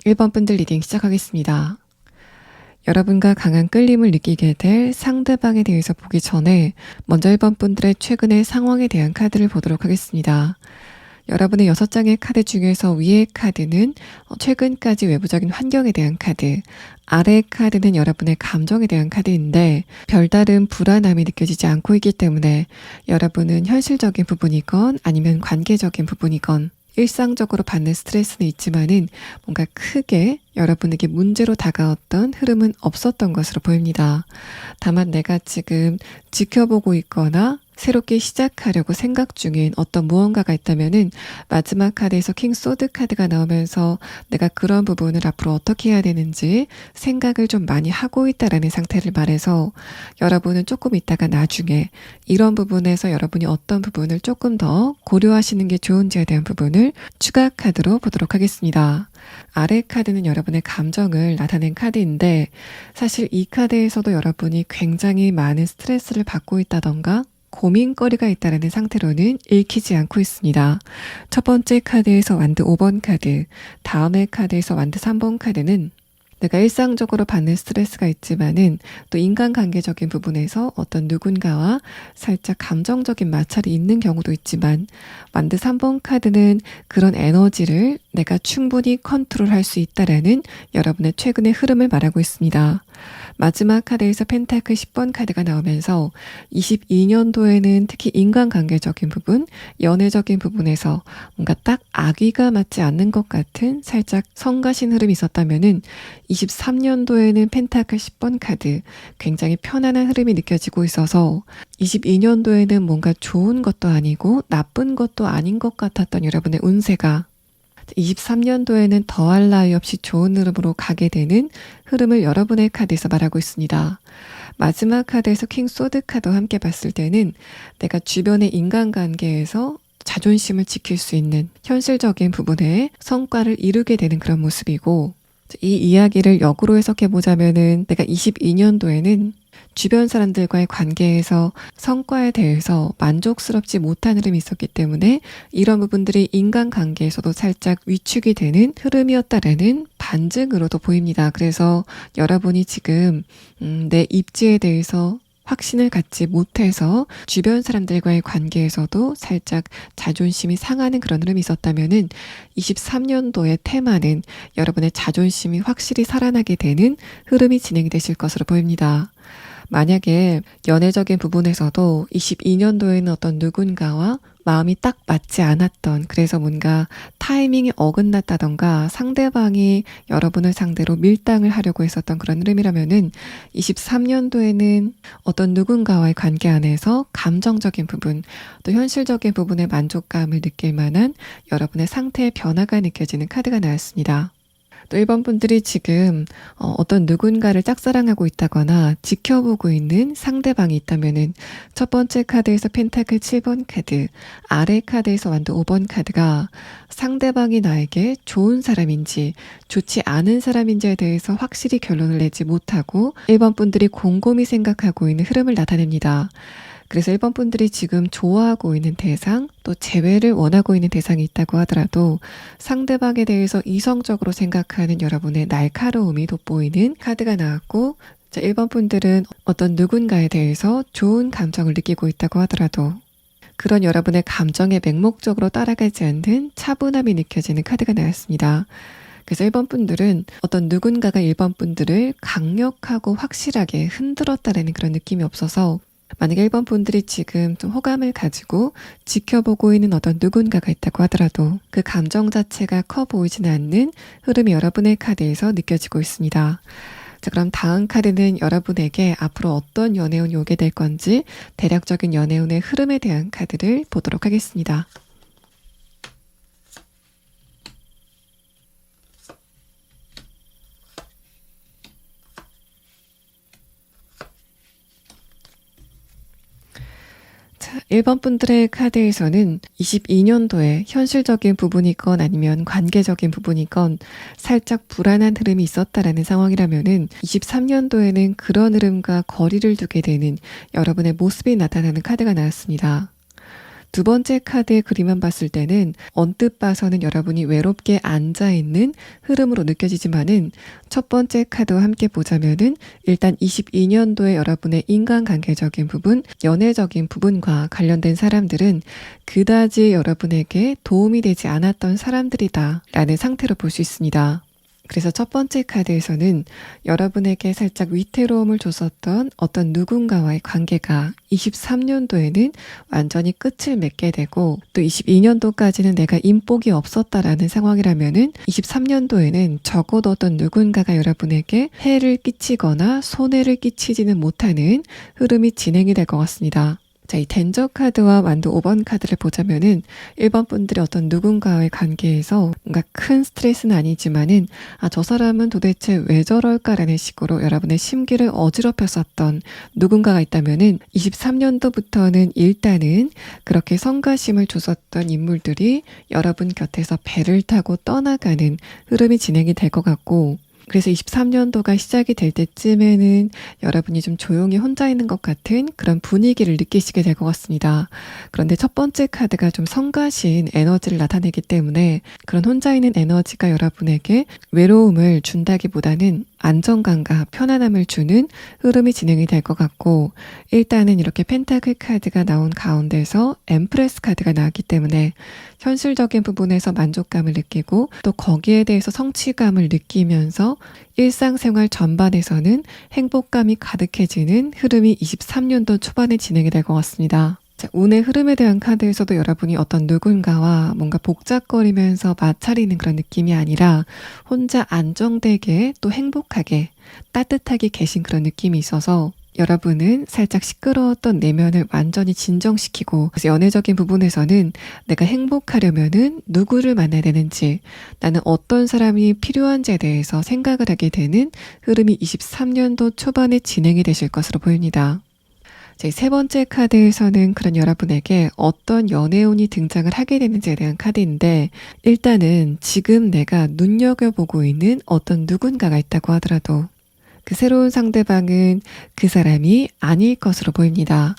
1번 분들 리딩 시작하겠습니다. 여러분과 강한 끌림을 느끼게 될 상대방에 대해서 보기 전에 먼저 1번 분들의 최근의 상황에 대한 카드를 보도록 하겠습니다. 여러분의 6장의 카드 중에서 위의 카드는 최근까지 외부적인 환경에 대한 카드, 아래 카드는 여러분의 감정에 대한 카드인데 별다른 불안함이 느껴지지 않고 있기 때문에 여러분은 현실적인 부분이건 아니면 관계적인 부분이건 일상적으로 받는 스트레스는 있지만은 뭔가 크게 여러분에게 문제로 다가왔던 흐름은 없었던 것으로 보입니다. 다만 내가 지금 지켜보고 있거나 새롭게 시작하려고 생각 중인 어떤 무언가가 있다면은 마지막 카드에서 킹 소드 카드가 나오면서 내가 그런 부분을 앞으로 어떻게 해야 되는지 생각을 좀 많이 하고 있다라는 상태를 말해서 여러분은 조금 있다가 나중에 이런 부분에서 여러분이 어떤 부분을 조금 더 고려하시는 게 좋은지에 대한 부분을 추가 카드로 보도록 하겠습니다. 아래 카드는 여러분의 감정을 나타낸 카드인데 사실 이 카드에서도 여러분이 굉장히 많은 스트레스를 받고 있다던가 고민거리가 있다는 상태로는 읽히지 않고 있습니다. 첫 번째 카드에서 완드 5번 카드, 다음의 카드에서 완드 3번 카드는 내가 일상적으로 받는 스트레스가 있지만은 또 인간관계적인 부분에서 어떤 누군가와 살짝 감정적인 마찰이 있는 경우도 있지만 완드 3번 카드는 그런 에너지를 내가 충분히 컨트롤할 수 있다라는 여러분의 최근의 흐름을 말하고 있습니다. 마지막 카드에서 펜타클 10번 카드가 나오면서 22년도에는 특히 인간관계적인 부분, 연애적인 부분에서 뭔가 딱 아귀가 맞지 않는 것 같은 살짝 성가신 흐름이 있었다면은 23년도에는 펜타클 10번 카드, 굉장히 편안한 흐름이 느껴지고 있어서 22년도에는 뭔가 좋은 것도 아니고 나쁜 것도 아닌 것 같았던 여러분의 운세가 23년도에는 더할 나위 없이 좋은 흐름으로 가게 되는 흐름을 여러분의 카드에서 말하고 있습니다. 마지막 카드에서 킹 소드 카드와 함께 봤을 때는 내가 주변의 인간관계에서 자존심을 지킬 수 있는 현실적인 부분에 성과를 이루게 되는 그런 모습이고 이 이야기를 역으로 해석해보자면은 내가 22년도에는 주변 사람들과의 관계에서 성과에 대해서 만족스럽지 못한 흐름이 있었기 때문에 이런 부분들이 인간관계에서도 살짝 위축이 되는 흐름이었다라는 반증으로도 보입니다. 그래서 여러분이 지금 내 입지에 대해서 확신을 갖지 못해서 주변 사람들과의 관계에서도 살짝 자존심이 상하는 그런 흐름이 있었다면은 23년도의 테마는 여러분의 자존심이 확실히 살아나게 되는 흐름이 진행이 되실 것으로 보입니다. 만약에 연애적인 부분에서도 22년도에는 어떤 누군가와 마음이 딱 맞지 않았던 그래서 뭔가 타이밍이 어긋났다던가 상대방이 여러분을 상대로 밀당을 하려고 했었던 그런 흐름이라면은 23년도에는 어떤 누군가와의 관계 안에서 감정적인 부분 또 현실적인 부분의 만족감을 느낄 만한 여러분의 상태의 변화가 느껴지는 카드가 나왔습니다. 또 1번 분들이 지금 어떤 누군가를 짝사랑하고 있다거나 지켜보고 있는 상대방이 있다면은 첫 번째 카드에서 펜타클 7번 카드, 아래 카드에서 완드 5번 카드가 상대방이 나에게 좋은 사람인지 좋지 않은 사람인지에 대해서 확실히 결론을 내지 못하고 1번 분들이 곰곰이 생각하고 있는 흐름을 나타냅니다. 그래서 1번 분들이 지금 좋아하고 있는 대상, 또 재회를 원하고 있는 대상이 있다고 하더라도 상대방에 대해서 이성적으로 생각하는 여러분의 날카로움이 돋보이는 카드가 나왔고 1번 분들은 어떤 누군가에 대해서 좋은 감정을 느끼고 있다고 하더라도 그런 여러분의 감정에 맹목적으로 따라가지 않는 차분함이 느껴지는 카드가 나왔습니다. 그래서 1번 분들은 어떤 누군가가 1번 분들을 강력하고 확실하게 흔들었다라는 그런 느낌이 없어서 만약에 1번 분들이 지금 좀 호감을 가지고 지켜보고 있는 어떤 누군가가 있다고 하더라도 그 감정 자체가 커 보이지는 않는 흐름이 여러분의 카드에서 느껴지고 있습니다. 자, 그럼 다음 카드는 여러분에게 앞으로 어떤 연애운이 오게 될 건지 대략적인 연애운의 흐름에 대한 카드를 보도록 하겠습니다. 자, 1번 분들의 카드에서는 22년도에 현실적인 부분이건 아니면 관계적인 부분이건 살짝 불안한 흐름이 있었다라는 상황이라면은 23년도에는 그런 흐름과 거리를 두게 되는 여러분의 모습이 나타나는 카드가 나왔습니다. 두 번째 카드의 그림만 봤을 때는 언뜻 봐서는 여러분이 외롭게 앉아있는 흐름으로 느껴지지만은 첫 번째 카드와 함께 보자면은 일단 22년도에 여러분의 인간관계적인 부분, 연애적인 부분과 관련된 사람들은 그다지 여러분에게 도움이 되지 않았던 사람들이다 라는 상태로 볼 수 있습니다. 그래서 첫 번째 카드에서는 여러분에게 살짝 위태로움을 줬었던 어떤 누군가와의 관계가 23년도에는 완전히 끝을 맺게 되고, 또 22년도까지는 내가 인복이 없었다라는 상황이라면은 23년도에는 적어도 어떤 누군가가 여러분에게 해를 끼치거나 손해를 끼치지는 못하는 흐름이 진행이 될 것 같습니다. 자, 이 덴저 카드와 완도 5번 카드를 보자면은 1번 분들의 어떤 누군가와의 관계에서 뭔가 큰 스트레스는 아니지만은 저 사람은 도대체 왜 저럴까라는 식으로 여러분의 심기를 어지럽혔었던 누군가가 있다면은 23년도부터는 일단은 그렇게 성가심을 줬었던 인물들이 여러분 곁에서 배를 타고 떠나가는 흐름이 진행이 될 것 같고, 그래서 23년도가 시작이 될 때쯤에는 여러분이 좀 조용히 혼자 있는 것 같은 그런 분위기를 느끼시게 될 것 같습니다. 그런데 첫 번째 카드가 좀 성가신 에너지를 나타내기 때문에 그런 혼자 있는 에너지가 여러분에게 외로움을 준다기보다는 안정감과 편안함을 주는 흐름이 진행이 될 것 같고, 일단은 이렇게 펜타클 카드가 나온 가운데서 엠프레스 카드가 나왔기 때문에 현실적인 부분에서 만족감을 느끼고 또 거기에 대해서 성취감을 느끼면서 일상생활 전반에서는 행복감이 가득해지는 흐름이 23년도 초반에 진행이 될 것 같습니다. 자, 운의 흐름에 대한 카드에서도 여러분이 어떤 누군가와 뭔가 복잡거리면서 마찰이는 그런 느낌이 아니라 혼자 안정되게 또 행복하게 따뜻하게 계신 그런 느낌이 있어서 여러분은 살짝 시끄러웠던 내면을 완전히 진정시키고, 그래서 연애적인 부분에서는 내가 행복하려면은 누구를 만나야 되는지, 나는 어떤 사람이 필요한지에 대해서 생각을 하게 되는 흐름이 23년도 초반에 진행이 되실 것으로 보입니다. 세 번째 카드에서는 그런 여러분에게 어떤 연애운이 등장을 하게 되는지에 대한 카드인데, 일단은 지금 내가 눈여겨보고 있는 어떤 누군가가 있다고 하더라도 그 새로운 상대방은 그 사람이 아닐 것으로 보입니다.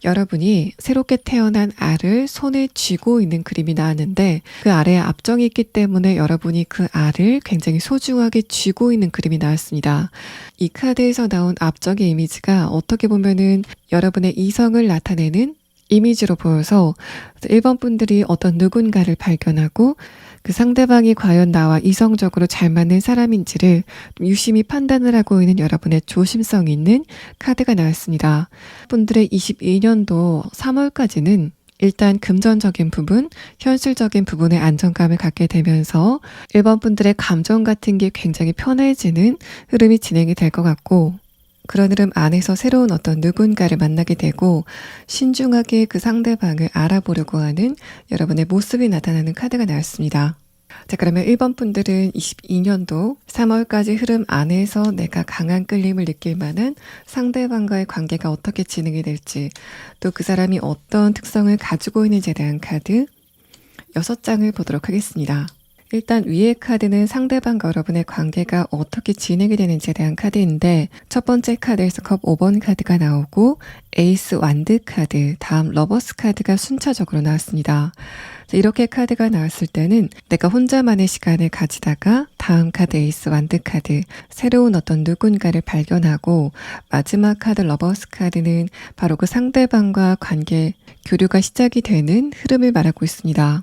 여러분이 새롭게 태어난 알을 손에 쥐고 있는 그림이 나왔는데, 그 알에 압정이 있기 때문에 여러분이 그 알을 굉장히 소중하게 쥐고 있는 그림이 나왔습니다. 이 카드에서 나온 압정의 이미지가 어떻게 보면은 여러분의 이성을 나타내는 이미지로 보여서 1번 분들이 어떤 누군가를 발견하고 그 상대방이 과연 나와 이성적으로 잘 맞는 사람인지를 유심히 판단을 하고 있는 여러분의 조심성 있는 카드가 나왔습니다. 분들의 22년도 3월까지는 일단 금전적인 부분, 현실적인 부분에 안정감을 갖게 되면서 1번 분들의 감정 같은 게 굉장히 편해지는 흐름이 진행이 될 것 같고, 그런 흐름 안에서 새로운 어떤 누군가를 만나게 되고 신중하게 그 상대방을 알아보려고 하는 여러분의 모습이 나타나는 카드가 나왔습니다. 자, 그러면 1번 분들은 22년도 3월까지 흐름 안에서 내가 강한 끌림을 느낄 만한 상대방과의 관계가 어떻게 진행이 될지, 또 그 사람이 어떤 특성을 가지고 있는지에 대한 카드 6장을 보도록 하겠습니다. 일단 위의 카드는 상대방과 여러분의 관계가 어떻게 진행이 되는지에 대한 카드인데, 첫 번째 카드에서 컵 5번 카드가 나오고 에이스 완드 카드, 다음 러버스 카드가 순차적으로 나왔습니다. 이렇게 카드가 나왔을 때는 내가 혼자만의 시간을 가지다가 다음 카드 에이스 완드 카드, 새로운 어떤 누군가를 발견하고, 마지막 카드 러버스 카드는 바로 그 상대방과 관계, 교류가 시작이 되는 흐름을 말하고 있습니다.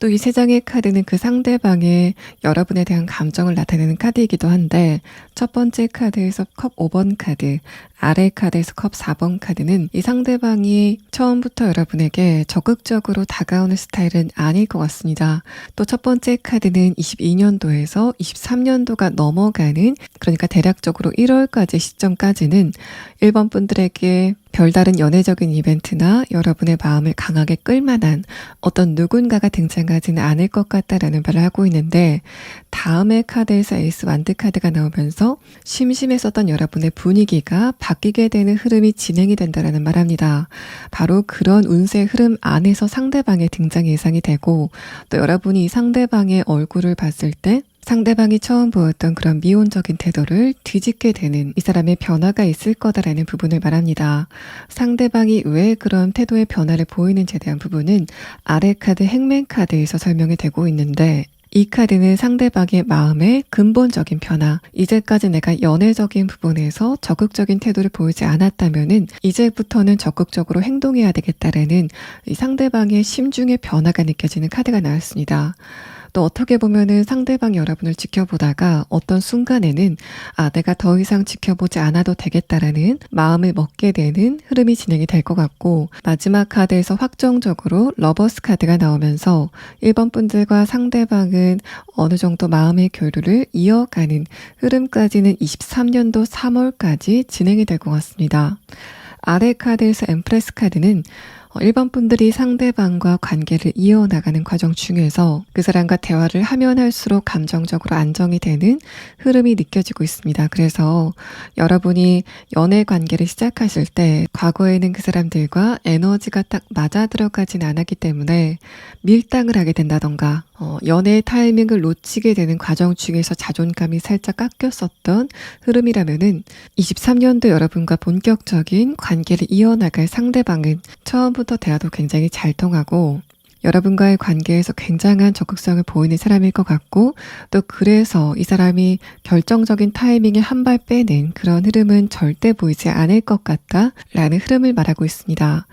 또 이 3장의 카드는 그 상대방의 여러분에 대한 감정을 나타내는 카드이기도 한데, 첫 번째 카드에서 컵 5번 카드, 아래 카드에서 컵 4번 카드는 이 상대방이 처음부터 여러분에게 적극적으로 다가오는 스타일은 아닐 것 같습니다. 또 첫 번째 카드는 22년도에서 23년도가 넘어가는, 그러니까 대략적으로 1월까지 시점까지는 1번 분들에게 별다른 연애적인 이벤트나 여러분의 마음을 강하게 끌만한 어떤 누군가가 등장하지는 않을 것 같다라는 말을 하고 있는데, 다음의 카드에서 에이스 완드 카드가 나오면서 심심했었던 여러분의 분위기가 바뀌게 되는 흐름이 진행이 된다라는 말합니다. 바로 그런 운세의 흐름 안에서 상대방의 등장이 예상이 되고, 또 여러분이 이 상대방의 얼굴을 봤을 때 상대방이 처음 보였던 그런 미온적인 태도를 뒤집게 되는 이 사람의 변화가 있을 거다라는 부분을 말합니다. 상대방이 왜 그런 태도의 변화를 보이는지에 대한 부분은 아래 카드 행맨 카드에서 설명이 되고 있는데, 이 카드는 상대방의 마음의 근본적인 변화, 이제까지 내가 연애적인 부분에서 적극적인 태도를 보이지 않았다면은 이제부터는 적극적으로 행동해야 되겠다라는 이 상대방의 심중의 변화가 느껴지는 카드가 나왔습니다. 또 어떻게 보면은 상대방이 여러분을 지켜보다가 어떤 순간에는 내가 더 이상 지켜보지 않아도 되겠다라는 마음을 먹게 되는 흐름이 진행이 될 것 같고, 마지막 카드에서 확정적으로 러버스 카드가 나오면서 1번 분들과 상대방은 어느 정도 마음의 교류를 이어가는 흐름까지는 23년도 3월까지 진행이 될 것 같습니다. 아래 카드에서 엠프레스 카드는 1번 분들이 상대방과 관계를 이어나가는 과정 중에서 그 사람과 대화를 하면 할수록 감정적으로 안정이 되는 흐름이 느껴지고 있습니다. 그래서 여러분이 연애 관계를 시작하실 때 과거에는 그 사람들과 에너지가 딱 맞아 들어가진 않았기 때문에 밀당을 하게 된다던가 연애의 타이밍을 놓치게 되는 과정 중에서 자존감이 살짝 깎였었던 흐름이라면은 23년도 여러분과 본격적인 관계를 이어나갈 상대방은 처음부터 대화도 굉장히 잘 통하고 여러분과의 관계에서 굉장한 적극성을 보이는 사람일 것 같고, 또 그래서 이 사람이 결정적인 타이밍에 한 발 빼는 그런 흐름은 절대 보이지 않을 것 같다라는 흐름을 말하고 있습니다.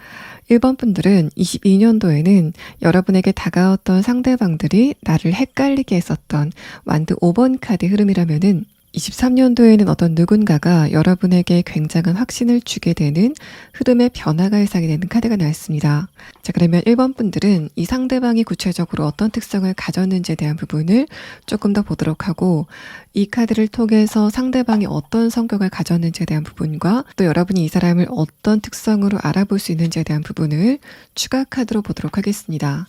1번 분들은 22년도에는 여러분에게 다가왔던 상대방들이 나를 헷갈리게 했었던 완드 5번 카드 흐름이라면은 23년도에는 어떤 누군가가 여러분에게 굉장한 확신을 주게 되는 흐름의 변화가 예상이 되는 카드가 나왔습니다. 자, 그러면 1번 분들은 이 상대방이 구체적으로 어떤 특성을 가졌는지에 대한 부분을 조금 더 보도록 하고, 이 카드를 통해서 상대방이 어떤 성격을 가졌는지에 대한 부분과 또 여러분이 이 사람을 어떤 특성으로 알아볼 수 있는지에 대한 부분을 추가 카드로 보도록 하겠습니다.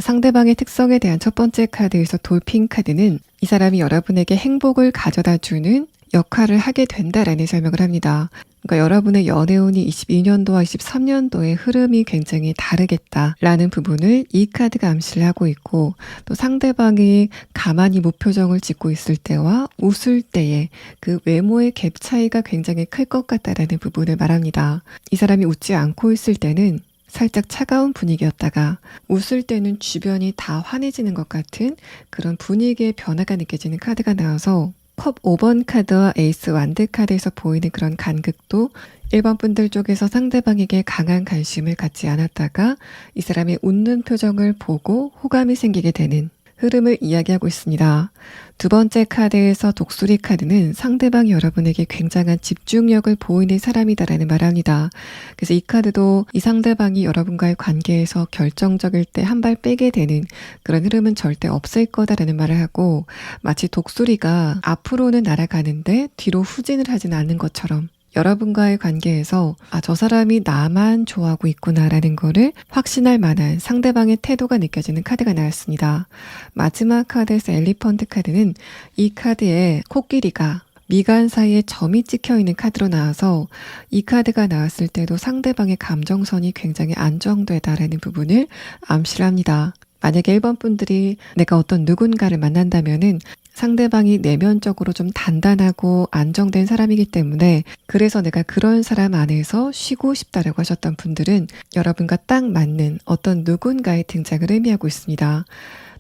상대방의 특성에 대한 첫 번째 카드에서 돌핀 카드는 이 사람이 여러분에게 행복을 가져다 주는 역할을 하게 된다라는 설명을 합니다. 그러니까 여러분의 연애운이 22년도와 23년도의 흐름이 굉장히 다르겠다라는 부분을 이 카드가 암시를 하고 있고, 또 상대방이 가만히 무표정을 짓고 있을 때와 웃을 때의 그 외모의 갭 차이가 굉장히 클 것 같다라는 부분을 말합니다. 이 사람이 웃지 않고 있을 때는 살짝 차가운 분위기였다가 웃을 때는 주변이 다 환해지는 것 같은 그런 분위기의 변화가 느껴지는 카드가 나와서 컵 5번 카드와 에이스 완드 카드에서 보이는 그런 간극도 1번 분들 쪽에서 상대방에게 강한 관심을 갖지 않았다가 이 사람의 웃는 표정을 보고 호감이 생기게 되는 흐름을 이야기하고 있습니다. 두 번째 카드에서 독수리 카드는 상대방이 여러분에게 굉장한 집중력을 보이는 사람이다라는 말합니다. 그래서 이 카드도 이 상대방이 여러분과의 관계에서 결정적일 때 한 발 빼게 되는 그런 흐름은 절대 없을 거다라는 말을 하고, 마치 독수리가 앞으로는 날아가는데 뒤로 후진을 하진 않는 것처럼 여러분과의 관계에서 저 사람이 나만 좋아하고 있구나라는 거를 확신할 만한 상대방의 태도가 느껴지는 카드가 나왔습니다. 마지막 카드에서 엘리펀트 카드는 이 카드에 코끼리가 미간 사이에 점이 찍혀 있는 카드로 나와서 이 카드가 나왔을 때도 상대방의 감정선이 굉장히 안정되다라는 부분을 암시를 합니다. 만약에 1번 분들이 내가 어떤 누군가를 만난다면은 상대방이 내면적으로 좀 단단하고 안정된 사람이기 때문에 그래서 내가 그런 사람 안에서 쉬고 싶다라고 하셨던 분들은 여러분과 딱 맞는 어떤 누군가의 등장을 의미하고 있습니다.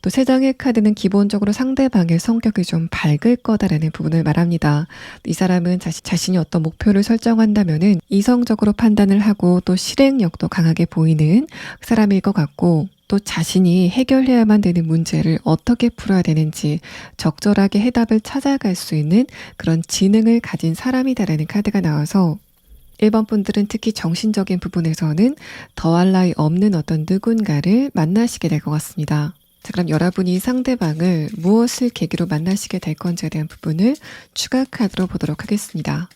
또 세 장의 카드는 기본적으로 상대방의 성격이 좀 밝을 거다라는 부분을 말합니다. 이 사람은 자신이 어떤 목표를 설정한다면은 이성적으로 판단을 하고 또 실행력도 강하게 보이는 사람일 것 같고, 또 자신이 해결해야만 되는 문제를 어떻게 풀어야 되는지 적절하게 해답을 찾아갈 수 있는 그런 지능을 가진 사람이다라는 카드가 나와서 1번 분들은 특히 정신적인 부분에서는 더할 나위 없는 어떤 누군가를 만나시게 될 것 같습니다. 자, 그럼 여러분이 상대방을 무엇을 계기로 만나시게 될 건지에 대한 부분을 추가 카드로 보도록 하겠습니다.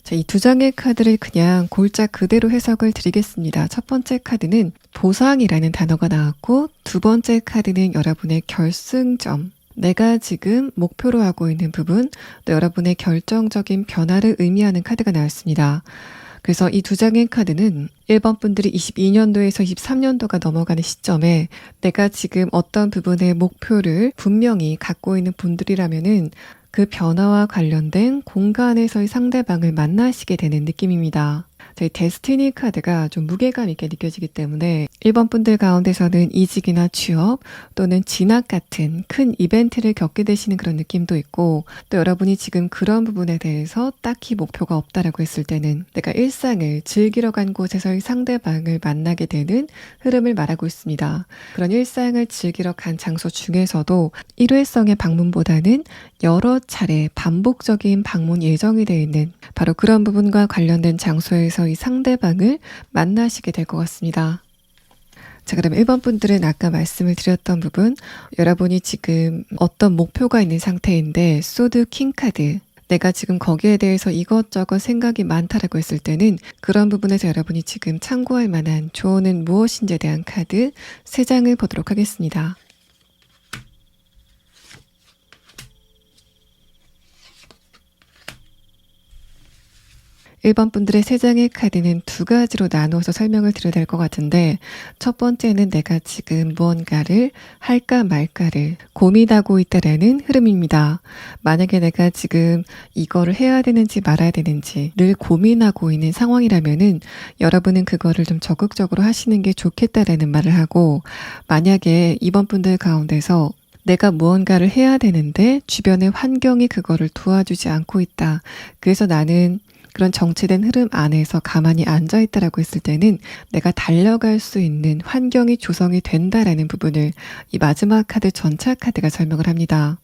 자, 자, 이 두 장의 카드를 그냥 골자 그대로 해석을 드리겠습니다. 첫 번째 카드는 보상이라는 단어가 나왔고, 두 번째 카드는 여러분의 결승점, 내가 지금 목표로 하고 있는 부분, 또 여러분의 결정적인 변화를 의미하는 카드가 나왔습니다. 그래서 이 두 장의 카드는 1번 분들이 22년도에서 23년도가 넘어가는 시점에 내가 지금 어떤 부분의 목표를 분명히 갖고 있는 분들이라면은 그 변화와 관련된 공간에서의 상대방을 만나시게 되는 느낌입니다. 저희 데스티니 카드가 좀 무게감 있게 느껴지기 때문에 1번 분들 가운데서는 이직이나 취업 또는 진학 같은 큰 이벤트를 겪게 되시는 그런 느낌도 있고, 또 여러분이 지금 그런 부분에 대해서 딱히 목표가 없다라고 했을 때는 내가 일상을 즐기러 간 곳에서의 상대방을 만나게 되는 흐름을 말하고 있습니다. 그런 일상을 즐기러 간 장소 중에서도 일회성의 방문보다는 여러 차례 반복적인 방문 예정이 되어 있는 바로 그런 부분과 관련된 장소에서 이 상대방을 만나시게 될 것 같습니다. 자, 그럼 1번 분들은 아까 말씀을 드렸던 부분, 여러분이 지금 어떤 목표가 있는 상태인데 소드 킹 카드, 내가 지금 거기에 대해서 이것저것 생각이 많다라고 했을 때는 그런 부분에서 여러분이 지금 참고할 만한 조언은 무엇인지에 대한 카드 3장을 보도록 하겠습니다. 1번 분들의 3장의 카드는 2가지로 나누어서 설명을 드려야 될 것 같은데, 첫 번째는 내가 지금 무언가를 할까 말까를 고민하고 있다라는 흐름입니다. 만약에 내가 지금 이거를 해야 되는지 말아야 되는지 늘 고민하고 있는 상황이라면은 여러분은 그거를 좀 적극적으로 하시는 게 좋겠다라는 말을 하고, 만약에 2번 분들 가운데서 내가 무언가를 해야 되는데 주변의 환경이 그거를 도와주지 않고 있다, 그래서 나는 그런 정체된 흐름 안에서 가만히 앉아있다라고 했을 때는 내가 달려갈 수 있는 환경이 조성이 된다라는 부분을 이 마지막 카드 전차 카드가 설명을 합니다.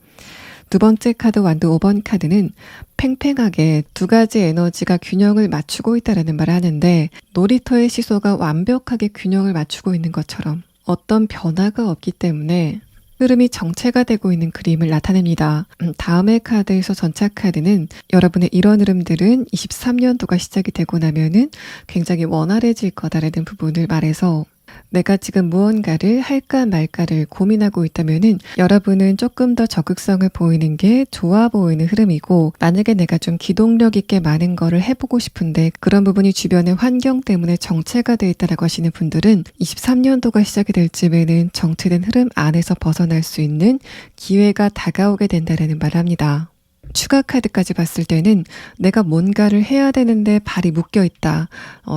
두 번째 카드 완드 5번 카드는 팽팽하게 2가지 에너지가 균형을 맞추고 있다라는 말을 하는데, 놀이터의 시소가 완벽하게 균형을 맞추고 있는 것처럼 어떤 변화가 없기 때문에 흐름이 정체가 되고 있는 그림을 나타냅니다. 다음의 카드에서 전차 카드는 여러분의 이런 흐름들은 23년도가 시작이 되고 나면은 굉장히 원활해질 거다라는 부분을 말해서, 내가 지금 무언가를 할까 말까를 고민하고 있다면은 여러분은 조금 더 적극성을 보이는 게 좋아 보이는 흐름이고, 만약에 내가 좀 기동력 있게 많은 거를 해보고 싶은데 그런 부분이 주변의 환경 때문에 정체가 되어 있다라고 하시는 분들은 23년도가 시작이 될 즈음에는 정체된 흐름 안에서 벗어날 수 있는 기회가 다가오게 된다라는 말을 합니다. 추가 카드까지 봤을 때는 내가 뭔가를 해야 되는데 발이 묶여 있다,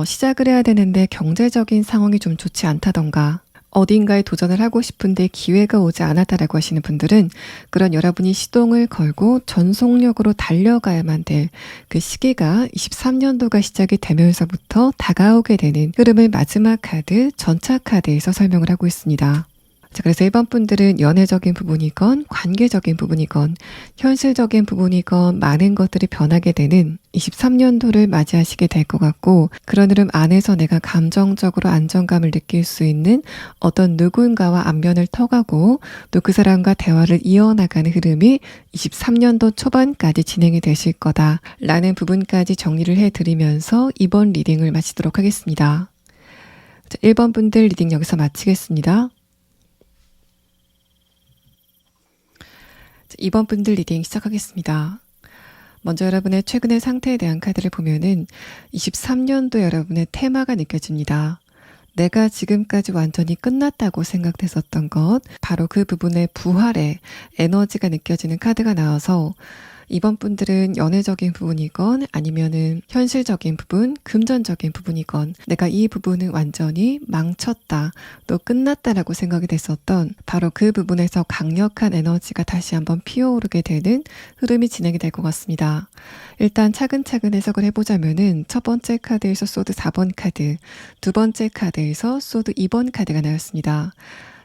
시작을 해야 되는데 경제적인 상황이 좀 좋지 않다던가, 어딘가에 도전을 하고 싶은데 기회가 오지 않았다라고 하시는 분들은 그런 여러분이 시동을 걸고 전속력으로 달려가야만 될 그 시기가 23년도가 시작이 되면서부터 다가오게 되는 흐름을 마지막 카드 전차 카드에서 설명을 하고 있습니다. 자, 그래서 1번 분들은 연애적인 부분이건 관계적인 부분이건 현실적인 부분이건 많은 것들이 변하게 되는 23년도를 맞이하시게 될 것 같고, 그런 흐름 안에서 내가 감정적으로 안정감을 느낄 수 있는 어떤 누군가와 안면을 터가고 또 그 사람과 대화를 이어나가는 흐름이 23년도 초반까지 진행이 되실 거다라는 부분까지 정리를 해드리면서 이번 리딩을 마치도록 하겠습니다. 자, 1번 분들 리딩 여기서 마치겠습니다. 2번 분들 리딩 시작하겠습니다. 먼저 여러분의 최근의 상태에 대한 카드를 보면은 23년도 여러분의 테마가 느껴집니다. 내가 지금까지 완전히 끝났다고 생각했었던 것, 바로 그 부분의 부활의 에너지가 느껴지는 카드가 나와서 이번 분들은 연애적인 부분이건 아니면은 현실적인 부분, 금전적인 부분이건 내가 이 부분을 완전히 망쳤다, 또 끝났다라고 생각이 됐었던 바로 그 부분에서 강력한 에너지가 다시 한번 피어오르게 되는 흐름이 진행이 될 것 같습니다. 일단 차근차근 해석을 해보자면은 첫 번째 카드에서 소드 4번 카드, 두 번째 카드에서 소드 2번 카드가 나왔습니다.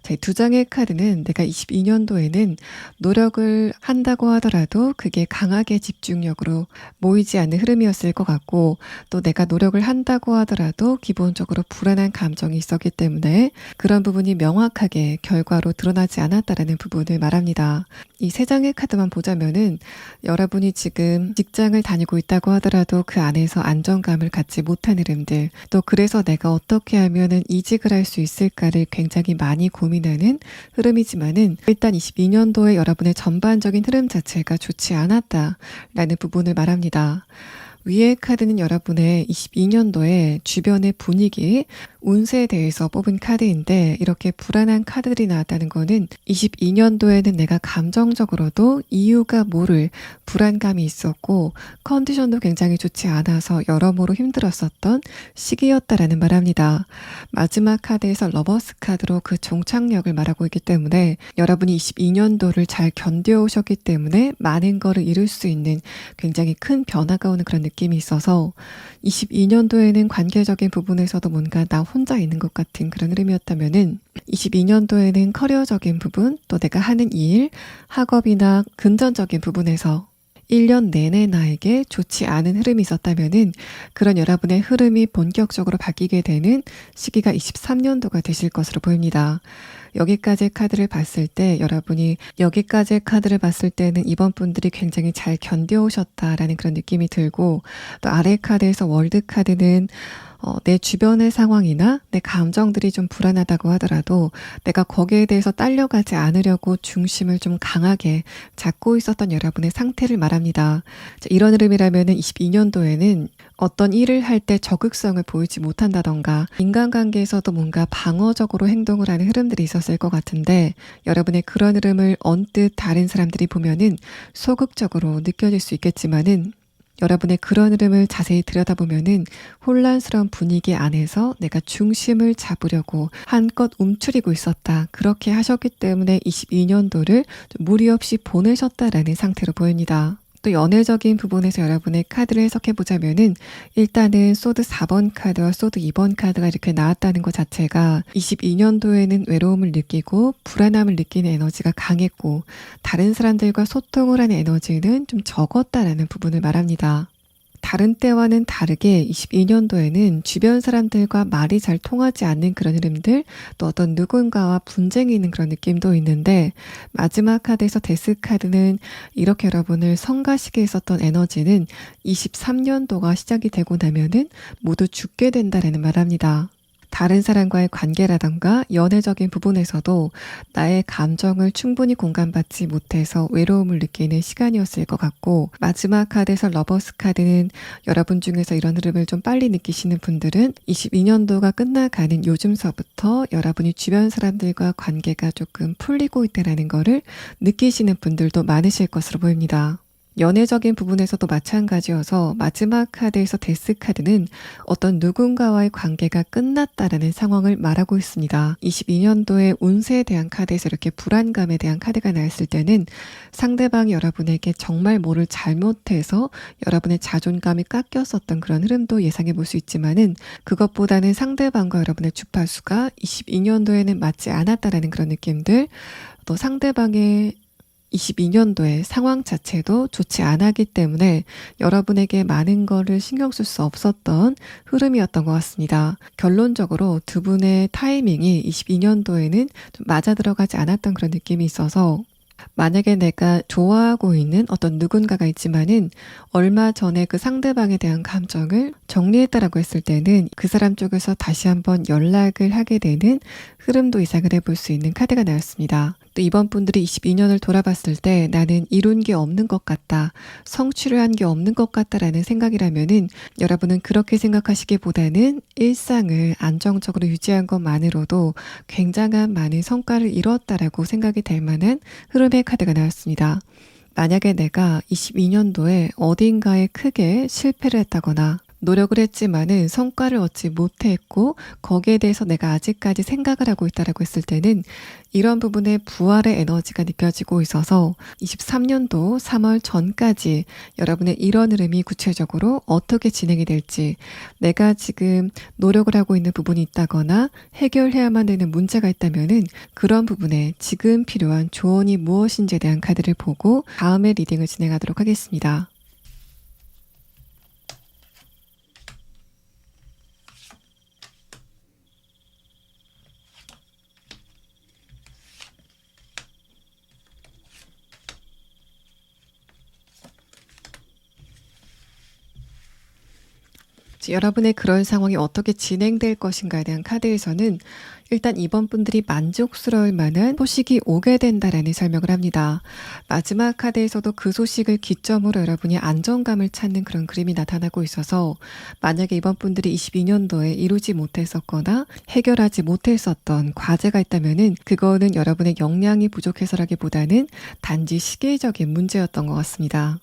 자, 이 두 장의 카드는 내가 22년도에는 노력을 한다고 하더라도 그게 강하게 집중력으로 모이지 않는 흐름이었을 것 같고, 또 내가 노력을 한다고 하더라도 기본적으로 불안한 감정이 있었기 때문에 그런 부분이 명확하게 결과로 드러나지 않았다라는 부분을 말합니다. 이 세 장의 카드만 보자면은 여러분이 지금 직장을 다니고 있다고 하더라도 그 안에서 안정감을 갖지 못한 흐름들, 또 그래서 내가 어떻게 하면은 이직을 할 수 있을까를 굉장히 많이 고민하는 흐름이지만은, 일단 22년도에 여러분의 전반적인 흐름 자체가 좋지 않았다라는 부분을 말합니다. 위의 카드는 여러분의 22년도에 주변의 분위기, 운세에 대해서 뽑은 카드인데, 이렇게 불안한 카드들이 나왔다는 거는 22년도에는 내가 감정적으로도 이유가 모를 불안감이 있었고 컨디션도 굉장히 좋지 않아서 여러모로 힘들었었던 시기였다라는 말합니다. 마지막 카드에서 러버스 카드로 그 종착역을 말하고 있기 때문에 여러분이 22년도를 잘 견뎌오셨기 때문에 많은 거를 이룰 수 있는 굉장히 큰 변화가 오는 그런 느낌이 있어서 22년도에는 관계적인 부분에서도 뭔가 나 혼자 있는 것 같은 그런 흐름이었다면은, 22년도에는 커리어적인 부분, 또 내가 하는 일, 학업이나 금전적인 부분에서 1년 내내 나에게 좋지 않은 흐름이 있었다면은 그런 여러분의 흐름이 본격적으로 바뀌게 되는 시기가 23년도가 되실 것으로 보입니다. 여기까지의 카드를 봤을 때 때는 이번 분들이 굉장히 잘 견뎌오셨다라는 그런 느낌이 들고, 또 아래 카드에서 월드 카드는 내 주변의 상황이나 내 감정들이 좀 불안하다고 하더라도 내가 거기에 대해서 딸려가지 않으려고 중심을 좀 강하게 잡고 있었던 여러분의 상태를 말합니다. 자, 이런 흐름이라면은 22년도에는 어떤 일을 할 때 적극성을 보이지 못한다던가 인간관계에서도 뭔가 방어적으로 행동을 하는 흐름들이 있었을 것 같은데, 여러분의 그런 흐름을 언뜻 다른 사람들이 보면은 소극적으로 느껴질 수 있겠지만은, 여러분의 그런 흐름을 자세히 들여다보면은 혼란스러운 분위기 안에서 내가 중심을 잡으려고 한껏 움츠리고 있었다, 그렇게 하셨기 때문에 22년도를 무리 없이 보내셨다라는 상태로 보입니다. 또 연애적인 부분에서 여러분의 카드를 해석해보자면은, 일단은 소드 4번 카드와 소드 2번 카드가 이렇게 나왔다는 것 자체가 22년도에는 외로움을 느끼고 불안함을 느끼는 에너지가 강했고 다른 사람들과 소통을 하는 에너지는 좀 적었다라는 부분을 말합니다. 다른 때와는 다르게 22년도에는 주변 사람들과 말이 잘 통하지 않는 그런 흐름들, 또 어떤 누군가와 분쟁이 있는 그런 느낌도 있는데, 마지막 카드에서 데스 카드는 이렇게 여러분을 성가시게 했었던 에너지는 23년도가 시작이 되고 나면은 모두 죽게 된다라는 말합니다. 다른 사람과의 관계라던가 연애적인 부분에서도 나의 감정을 충분히 공감받지 못해서 외로움을 느끼는 시간이었을 것 같고, 마지막 카드에서 러버스 카드는 여러분 중에서 이런 흐름을 좀 빨리 느끼시는 분들은 22년도가 끝나가는 요즘서부터 여러분이 주변 사람들과 관계가 조금 풀리고 있다는 거를 느끼시는 분들도 많으실 것으로 보입니다. 연애적인 부분에서도 마찬가지여서 마지막 카드에서 데스 카드는 어떤 누군가와의 관계가 끝났다라는 상황을 말하고 있습니다. 22년도에 운세에 대한 카드에서 이렇게 불안감에 대한 카드가 나왔을 때는 상대방이 여러분에게 정말 뭐를 잘못해서 여러분의 자존감이 깎였었던 그런 흐름도 예상해 볼 수 있지만은, 그것보다는 상대방과 여러분의 주파수가 22년도에는 맞지 않았다라는 그런 느낌들, 또 상대방의 22년도의 상황 자체도 좋지 않았기 때문에 여러분에게 많은 거를 신경 쓸 수 없었던 흐름이었던 것 같습니다. 결론적으로 두 분의 타이밍이 22년도에는 좀 맞아 들어가지 않았던 그런 느낌이 있어서, 만약에 내가 좋아하고 있는 어떤 누군가가 있지만은 얼마 전에 그 상대방에 대한 감정을 정리했다라고 했을 때는 그 사람 쪽에서 다시 한번 연락을 하게 되는 흐름도 예상을 해볼 수 있는 카드가 나왔습니다. 또 이번 분들이 22년을 돌아봤을 때 나는 이룬 게 없는 것 같다, 성취를 한 게 없는 것 같다라는 생각이라면은, 여러분은 그렇게 생각하시기보다는 일상을 안정적으로 유지한 것만으로도 굉장한 많은 성과를 이뤘다라고 생각이 될 만한 흐름의 카드가 나왔습니다. 만약에 내가 22년도에 어딘가에 크게 실패를 했다거나 노력을 했지만은 성과를 얻지 못했고 거기에 대해서 내가 아직까지 생각을 하고 있다라고 했을 때는 이런 부분에 부활의 에너지가 느껴지고 있어서 23년도 3월 전까지 여러분의 이런 흐름이 구체적으로 어떻게 진행이 될지, 내가 지금 노력을 하고 있는 부분이 있다거나 해결해야만 되는 문제가 있다면은 그런 부분에 지금 필요한 조언이 무엇인지에 대한 카드를 보고 다음에 리딩을 진행하도록 하겠습니다. 여러분의 그런 상황이 어떻게 진행될 것인가에 대한 카드에서는 일단 이번 분들이 만족스러울 만한 소식이 오게 된다라는 설명을 합니다. 마지막 카드에서도 그 소식을 기점으로 여러분이 안정감을 찾는 그런 그림이 나타나고 있어서 만약에 이번 분들이 22년도에 이루지 못했었거나 해결하지 못했었던 과제가 있다면은 그거는 여러분의 역량이 부족해서라기보다는 단지 시기적인 문제였던 것 같습니다.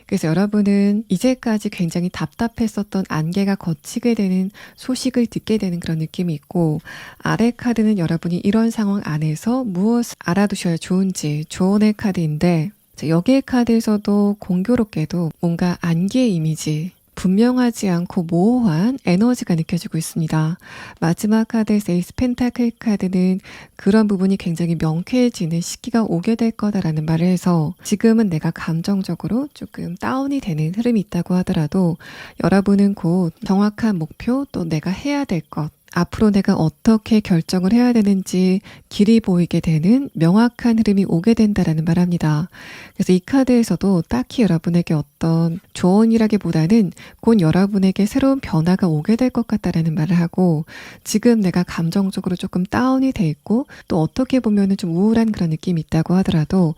그래서 여러분은 이제까지 굉장히 답답했었던 안개가 걷히게 되는 소식을 듣게 되는 그런 느낌이 있고, 아래 카드는 여러분이 이런 상황 안에서 무엇을 알아두셔야 좋은지 조언의 카드인데, 여기의 카드에서도 공교롭게도 뭔가 안개의 이미지, 분명하지 않고 모호한 에너지가 느껴지고 있습니다. 마지막 카드에서 에이스 펜타클 카드는 그런 부분이 굉장히 명쾌해지는 시기가 오게 될 거다라는 말을 해서 지금은 내가 감정적으로 조금 다운이 되는 흐름이 있다고 하더라도 여러분은 곧 정확한 목표 또 내가 해야 될 것, 앞으로 내가 어떻게 결정을 해야 되는지 길이 보이게 되는 명확한 흐름이 오게 된다라는 말합니다. 그래서 이 카드에서도 딱히 여러분에게 어떤 조언이라기보다는 곧 여러분에게 새로운 변화가 오게 될 것 같다라는 말을 하고, 지금 내가 감정적으로 조금 다운이 돼 있고 또 어떻게 보면은 좀 우울한 그런 느낌이 있다고 하더라도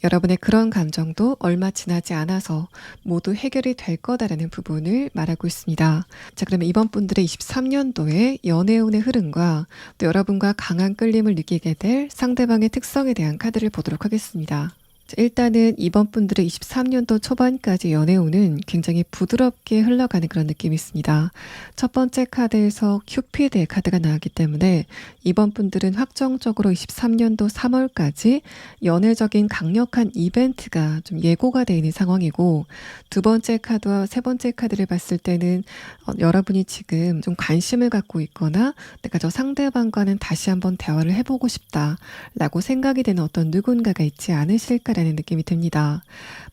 여러분의 그런 감정도 얼마 지나지 않아서 모두 해결이 될 거다라는 부분을 말하고 있습니다. 자, 그러면 이번 분들의 23년도에 연애운의 흐름과 또 여러분과 강한 끌림을 느끼게 될 상대방의 특성에 대한 카드를 보도록 하겠습니다. 일단은 이번 분들의 23년도 초반까지 연애운은 굉장히 부드럽게 흘러가는 그런 느낌이 있습니다. 첫 번째 카드에서 큐피드의 카드가 나왔기 때문에 이번 분들은 확정적으로 23년도 3월까지 연애적인 강력한 이벤트가 좀 예고가 되어 있는 상황이고, 두 번째 카드와 세 번째 카드를 봤을 때는 여러분이 지금 좀 관심을 갖고 있거나 내가 저 상대방과는 다시 한번 대화를 해보고 싶다라고 생각이 되는 어떤 누군가가 있지 않으실까라는 느낌이 듭니다.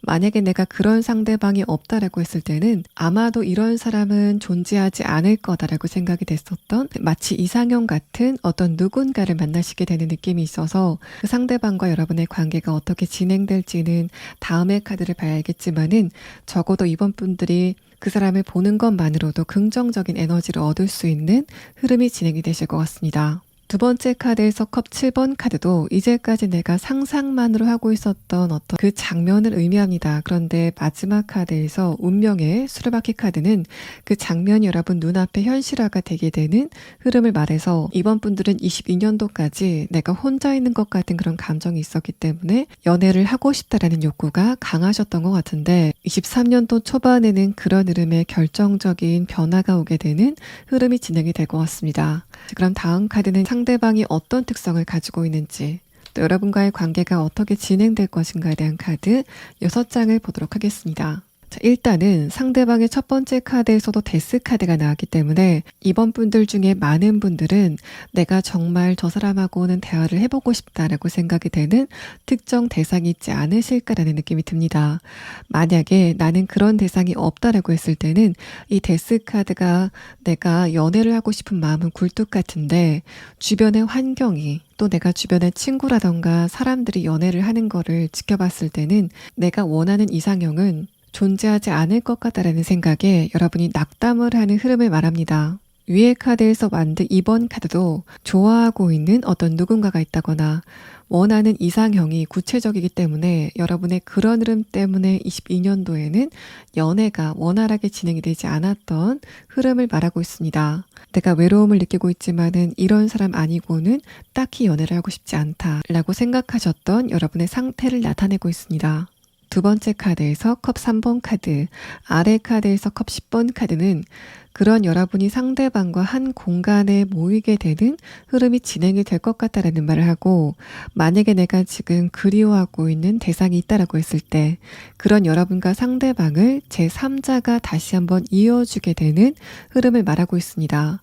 만약에 내가 그런 상대방이 없다라고 했을 때는 아마도 이런 사람은 존재하지 않을 거다라고 생각이 됐었던 마치 이상형 같은 어떤 누군가를 만나시게 되는 느낌이 있어서 그 상대방과 여러분의 관계가 어떻게 진행될지는 다음의 카드를 봐야 알겠지만은 적어도 이번 분들이 그 사람을 보는 것만으로도 긍정적인 에너지를 얻을 수 있는 흐름이 진행이 되실 것 같습니다. 두 번째 카드에서 컵 7번 카드도 이제까지 내가 상상만으로 하고 있었던 어떤 그 장면을 의미합니다. 그런데 마지막 카드에서 운명의 수레바퀴 카드는 그 장면이 여러분 눈앞에 현실화가 되게 되는 흐름을 말해서 이번 분들은 22년도까지 내가 혼자 있는 것 같은 그런 감정이 있었기 때문에 연애를 하고 싶다라는 욕구가 강하셨던 것 같은데 23년도 초반에는 그런 흐름에 결정적인 변화가 오게 되는 흐름이 진행이 될 것 같습니다. 그럼 다음 카드는 상대방이 어떤 특성을 가지고 있는지, 또 여러분과의 관계가 어떻게 진행될 것인가에 대한 카드 6장을 보도록 하겠습니다. 자, 일단은 상대방의 첫 번째 카드에서도 데스 카드가 나왔기 때문에 이번 분들 중에 많은 분들은 내가 정말 저 사람하고는 대화를 해보고 싶다라고 생각이 되는 특정 대상이 있지 않으실까라는 느낌이 듭니다. 만약에 나는 그런 대상이 없다라고 했을 때는 이 데스 카드가 내가 연애를 하고 싶은 마음은 굴뚝 같은데 주변의 환경이 또 내가 주변의 친구라던가 사람들이 연애를 하는 거를 지켜봤을 때는 내가 원하는 이상형은 존재하지 않을 것 같다라는 생각에 여러분이 낙담을 하는 흐름을 말합니다. 위의 카드에서 만든 2번 카드도 좋아하고 있는 어떤 누군가가 있다거나 원하는 이상형이 구체적이기 때문에 여러분의 그런 흐름 때문에 22년도에는 연애가 원활하게 진행이 되지 않았던 흐름을 말하고 있습니다. 내가 외로움을 느끼고 있지만은 이런 사람 아니고는 딱히 연애를 하고 싶지 않다라고 생각하셨던 여러분의 상태를 나타내고 있습니다. 두 번째 카드에서 컵 3번 카드, 아래 카드에서 컵 10번 카드는 그런 여러분이 상대방과 한 공간에 모이게 되는 흐름이 진행이 될 것 같다라는 말을 하고, 만약에 내가 지금 그리워하고 있는 대상이 있다라고 했을 때 그런 여러분과 상대방을 제3자가 다시 한번 이어주게 되는 흐름을 말하고 있습니다.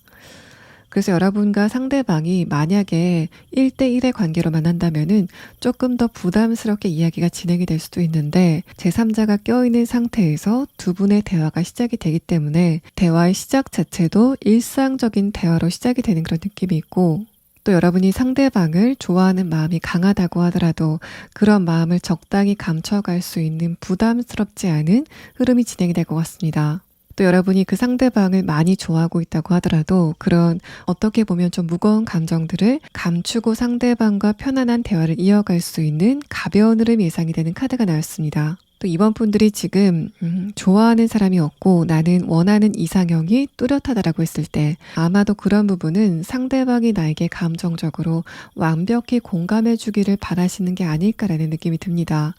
그래서 여러분과 상대방이 만약에 1대1의 관계로 만난다면은 조금 더 부담스럽게 이야기가 진행이 될 수도 있는데, 제3자가 껴있는 상태에서 두 분의 대화가 시작이 되기 때문에 대화의 시작 자체도 일상적인 대화로 시작이 되는 그런 느낌이 있고, 또 여러분이 상대방을 좋아하는 마음이 강하다고 하더라도 그런 마음을 적당히 감춰갈 수 있는 부담스럽지 않은 흐름이 진행이 될 것 같습니다. 또 여러분이 그 상대방을 많이 좋아하고 있다고 하더라도 그런 어떻게 보면 좀 무거운 감정들을 감추고 상대방과 편안한 대화를 이어갈 수 있는 가벼운 흐름이 예상이 되는 카드가 나왔습니다. 또 이번 분들이 지금 좋아하는 사람이 없고 나는 원하는 이상형이 뚜렷하다라고 했을 때 아마도 그런 부분은 상대방이 나에게 감정적으로 완벽히 공감해 주기를 바라시는 게 아닐까라는 느낌이 듭니다.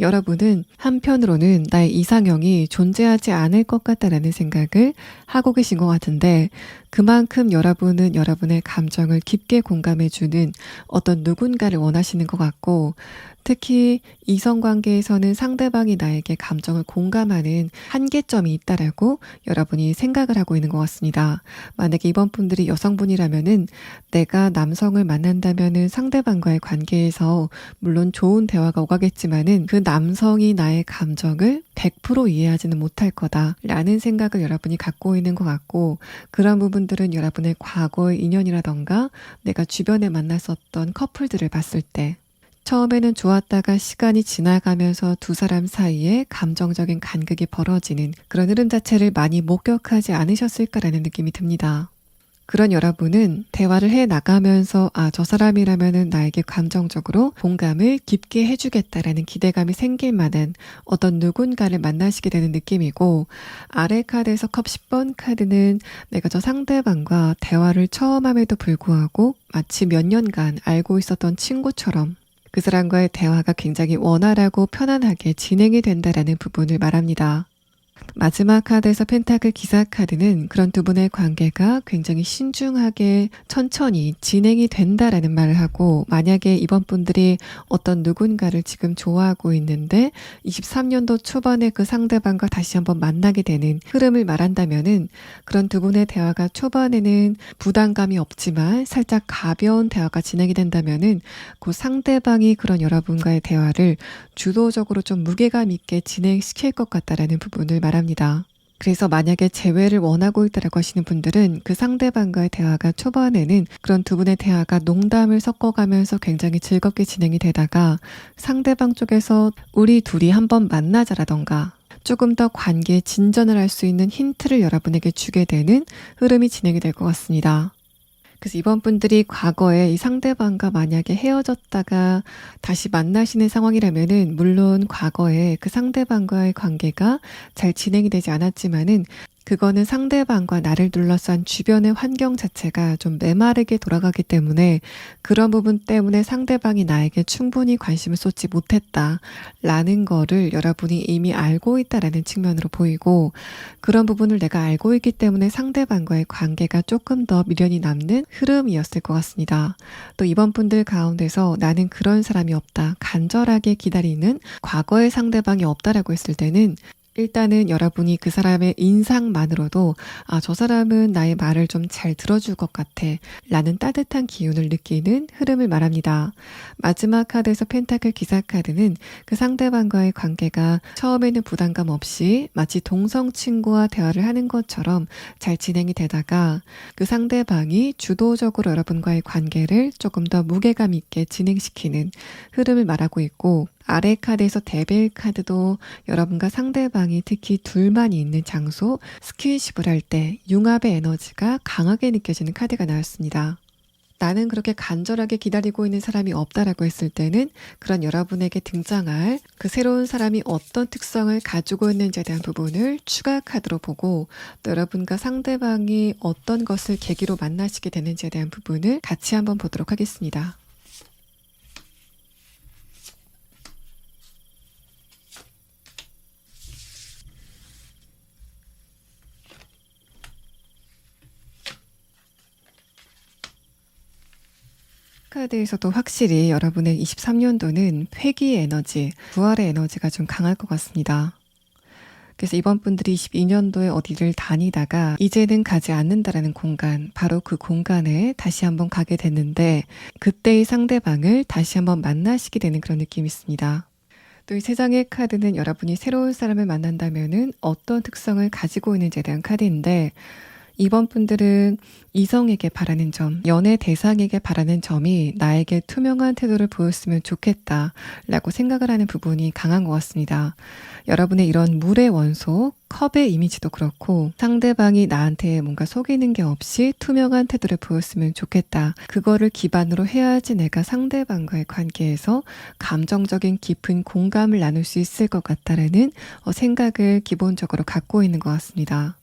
여러분은 한편으로는 나의 이상형이 존재하지 않을 것 같다라는 생각을 하고 계신 것 같은데, 그만큼 여러분은 여러분의 감정을 깊게 공감해주는 어떤 누군가를 원하시는 것 같고, 특히 이성관계에서는 상대방이 나에게 감정을 공감하는 한계점이 있다라고 여러분이 생각을 하고 있는 것 같습니다. 만약에 이번 분들이 여성분이라면은 내가 남성을 만난다면은 상대방과의 관계에서 물론 좋은 대화가 오가겠지만은 그 남성이 나의 감정을 100% 이해하지는 못할 거다라는 생각을 여러분이 갖고 있는 것 같고, 그런 부분들은 여러분의 과거의 인연이라던가 내가 주변에 만났었던 커플들을 봤을 때 처음에는 좋았다가 시간이 지나가면서 두 사람 사이에 감정적인 간극이 벌어지는 그런 흐름 자체를 많이 목격하지 않으셨을까라는 느낌이 듭니다. 그런 여러분은 대화를 해 나가면서 저 사람이라면은 나에게 감정적으로 공감을 깊게 해주겠다라는 기대감이 생길 만한 어떤 누군가를 만나시게 되는 느낌이고, 아래 카드에서 컵 10번 카드는 내가 저 상대방과 대화를 처음 함에도 불구하고 마치 몇 년간 알고 있었던 친구처럼 그 사람과의 대화가 굉장히 원활하고 편안하게 진행이 된다라는 부분을 말합니다. 마지막 카드에서 펜타클 기사 카드는 그런 두 분의 관계가 굉장히 신중하게 천천히 진행이 된다라는 말을 하고, 만약에 이번 분들이 어떤 누군가를 지금 좋아하고 있는데 23년도 초반에 그 상대방과 다시 한번 만나게 되는 흐름을 말한다면은 그런 두 분의 대화가 초반에는 부담감이 없지만 살짝 가벼운 대화가 진행이 된다면은 그 상대방이 그런 여러분과의 대화를 주도적으로 좀 무게감 있게 진행시킬 것 같다라는 부분을 말합니다. 그래서 만약에 재회를 원하고 있다라고 하시는 분들은 그 상대방과의 대화가 초반에는 그런 두 분의 대화가 농담을 섞어가면서 굉장히 즐겁게 진행이 되다가 상대방 쪽에서 우리 둘이 한번 만나자라던가 조금 더 관계에 진전을 할 수 있는 힌트를 여러분에게 주게 되는 흐름이 진행이 될 것 같습니다. 그래서 이번 분들이 과거에 이 상대방과 만약에 헤어졌다가 다시 만나시는 상황이라면은 물론 과거에 그 상대방과의 관계가 잘 진행이 되지 않았지만은 그거는 상대방과 나를 둘러싼 주변의 환경 자체가 좀 메마르게 돌아가기 때문에 그런 부분 때문에 상대방이 나에게 충분히 관심을 쏟지 못했다라는 거를 여러분이 이미 알고 있다라는 측면으로 보이고, 그런 부분을 내가 알고 있기 때문에 상대방과의 관계가 조금 더 미련이 남는 흐름이었을 것 같습니다. 또 이번 분들 가운데서 나는 그런 사람이 없다, 간절하게 기다리는 과거의 상대방이 없다라고 했을 때는 일단은 여러분이 그 사람의 인상만으로도 저 사람은 나의 말을 좀 잘 들어줄 것 같아 라는 따뜻한 기운을 느끼는 흐름을 말합니다. 마지막 카드에서 펜타클 기사 카드는 그 상대방과의 관계가 처음에는 부담감 없이 마치 동성 친구와 대화를 하는 것처럼 잘 진행이 되다가 그 상대방이 주도적으로 여러분과의 관계를 조금 더 무게감 있게 진행시키는 흐름을 말하고 있고, 아래 카드에서 데빌 카드도 여러분과 상대방이 특히 둘만이 있는 장소, 스킨십을 할 때 융합의 에너지가 강하게 느껴지는 카드가 나왔습니다. 나는 그렇게 간절하게 기다리고 있는 사람이 없다라고 했을 때는 그런 여러분에게 등장할 그 새로운 사람이 어떤 특성을 가지고 있는지에 대한 부분을 추가 카드로 보고, 또 여러분과 상대방이 어떤 것을 계기로 만나시게 되는지에 대한 부분을 같이 한번 보도록 하겠습니다. 카드에서도 확실히 여러분의 23년도는 회귀의 에너지, 부활의 에너지가 좀 강할 것 같습니다. 그래서 이번 분들이 22년도에 어디를 다니다가 이제는 가지 않는다라는 공간, 바로 그 공간에 다시 한번 가게 됐는데 그때의 상대방을 다시 한번 만나시게 되는 그런 느낌이 있습니다. 또 이 세 장의 카드는 여러분이 새로운 사람을 만난다면은 어떤 특성을 가지고 있는지에 대한 카드인데 이번 분들은 이성에게 바라는 점, 연애 대상에게 바라는 점이 나에게 투명한 태도를 보였으면 좋겠다라고 생각을 하는 부분이 강한 것 같습니다. 여러분의 이런 물의 원소, 컵의 이미지도 그렇고 상대방이 나한테 뭔가 속이는 게 없이 투명한 태도를 보였으면 좋겠다. 그거를 기반으로 해야지 내가 상대방과의 관계에서 감정적인 깊은 공감을 나눌 수 있을 것 같다라는 생각을 기본적으로 갖고 있는 것 같습니다.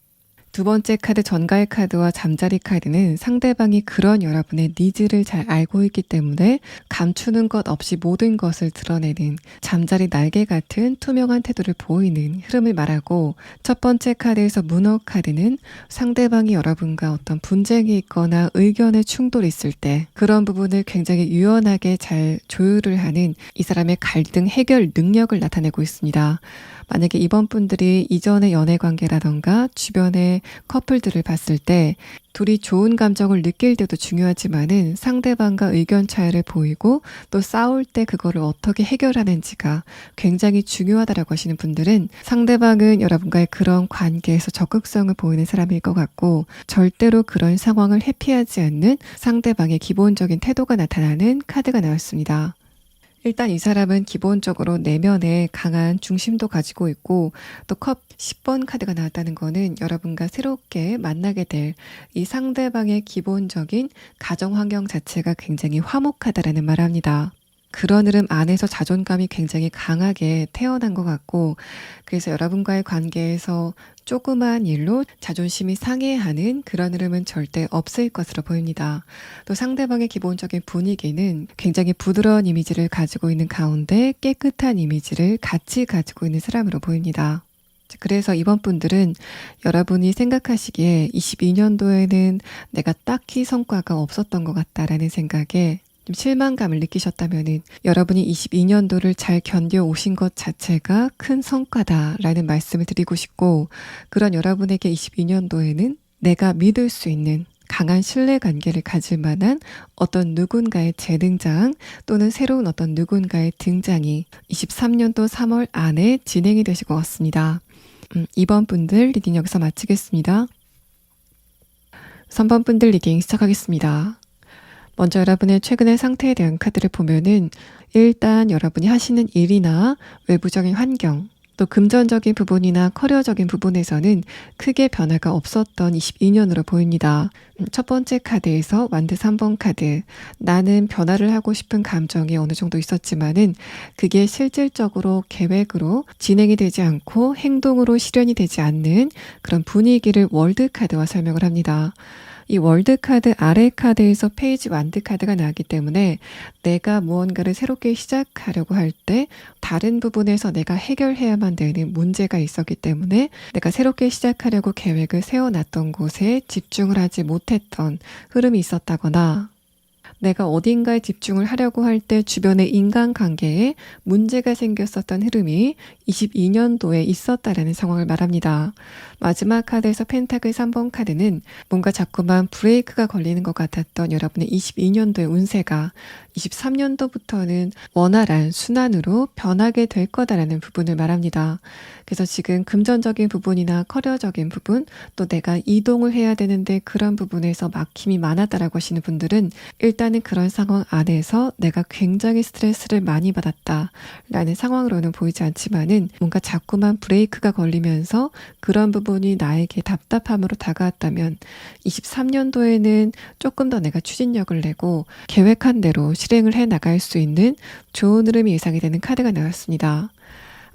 두 번째 카드 전가의 카드와 잠자리 카드는 상대방이 그런 여러분의 니즈를 잘 알고 있기 때문에 감추는 것 없이 모든 것을 드러내는 잠자리 날개 같은 투명한 태도를 보이는 흐름을 말하고 첫 번째 카드에서 문어 카드는 상대방이 여러분과 어떤 분쟁이 있거나 의견의 충돌이 있을 때 그런 부분을 굉장히 유연하게 잘 조율을 하는 이 사람의 갈등 해결 능력을 나타내고 있습니다. 만약에 이번 분들이 이전의 연애 관계라던가 주변의 커플들을 봤을 때 둘이 좋은 감정을 느낄 때도 중요하지만은 상대방과 의견 차이를 보이고 또 싸울 때 그거를 어떻게 해결하는지가 굉장히 중요하다라고 하시는 분들은 상대방은 여러분과의 그런 관계에서 적극성을 보이는 사람일 것 같고 절대로 그런 상황을 회피하지 않는 상대방의 기본적인 태도가 나타나는 카드가 나왔습니다. 일단 이 사람은 기본적으로 내면에 강한 중심도 가지고 있고 또 컵 10번 카드가 나왔다는 거는 여러분과 새롭게 만나게 될 이 상대방의 기본적인 가정 환경 자체가 굉장히 화목하다라는 말을 합니다. 그런 흐름 안에서 자존감이 굉장히 강하게 태어난 것 같고 그래서 여러분과의 관계에서 조그만 일로 자존심이 상해하는 그런 흐름은 절대 없을 것으로 보입니다. 또 상대방의 기본적인 분위기는 굉장히 부드러운 이미지를 가지고 있는 가운데 깨끗한 이미지를 같이 가지고 있는 사람으로 보입니다. 그래서 이번 분들은 여러분이 생각하시기에 22년도에는 내가 딱히 성과가 없었던 것 같다라는 생각에 좀 실망감을 느끼셨다면은 여러분이 22년도를 잘 견뎌 오신 것 자체가 큰 성과다라는 말씀을 드리고 싶고 그런 여러분에게 22년도에는 내가 믿을 수 있는 강한 신뢰관계를 가질 만한 어떤 누군가의 재등장 또는 새로운 어떤 누군가의 등장이 23년도 3월 안에 진행이 되실 것 같습니다. 이번 분들 리딩 여기서 마치겠습니다. 3번 분들 리딩 시작하겠습니다. 먼저 여러분의 최근의 상태에 대한 카드를 보면은 일단 여러분이 하시는 일이나 외부적인 환경, 또 금전적인 부분이나 커리어적인 부분에서는 크게 변화가 없었던 22년으로 보입니다. 첫 번째 카드에서 완드 3번 카드, 나는 변화를 하고 싶은 감정이 어느 정도 있었지만은 그게 실질적으로 계획으로 진행이 되지 않고 행동으로 실현이 되지 않는 그런 분위기를 월드 카드와 설명을 합니다. 이 월드 카드 아래 카드에서 페이지 완드 카드가 나왔기 때문에 내가 무언가를 새롭게 시작하려고 할 때 다른 부분에서 내가 해결해야만 되는 문제가 있었기 때문에 내가 새롭게 시작하려고 계획을 세워놨던 곳에 집중을 하지 못했던 흐름이 있었다거나 내가 어딘가에 집중을 하려고 할 때 주변의 인간관계에 문제가 생겼었던 흐름이 22년도에 있었다라는 상황을 말합니다. 마지막 카드에서 펜타클 3번 카드는 뭔가 자꾸만 브레이크가 걸리는 것 같았던 여러분의 22년도의 운세가 23년도부터는 원활한 순환으로 변하게 될 거다라는 부분을 말합니다. 그래서 지금 금전적인 부분이나 커리어적인 부분, 또 내가 이동을 해야 되는데 그런 부분에서 막힘이 많았다라고 하시는 분들은 일단은 그런 상황 안에서 내가 굉장히 스트레스를 많이 받았다라는 상황으로는 보이지 않지만은 뭔가 자꾸만 브레이크가 걸리면서 그런 부분이 나에게 답답함으로 다가왔다면 23년도에는 조금 더 내가 추진력을 내고 계획한 대로 실행을 해 나갈 수 있는 좋은 흐름이 예상이 되는 카드가 나왔습니다.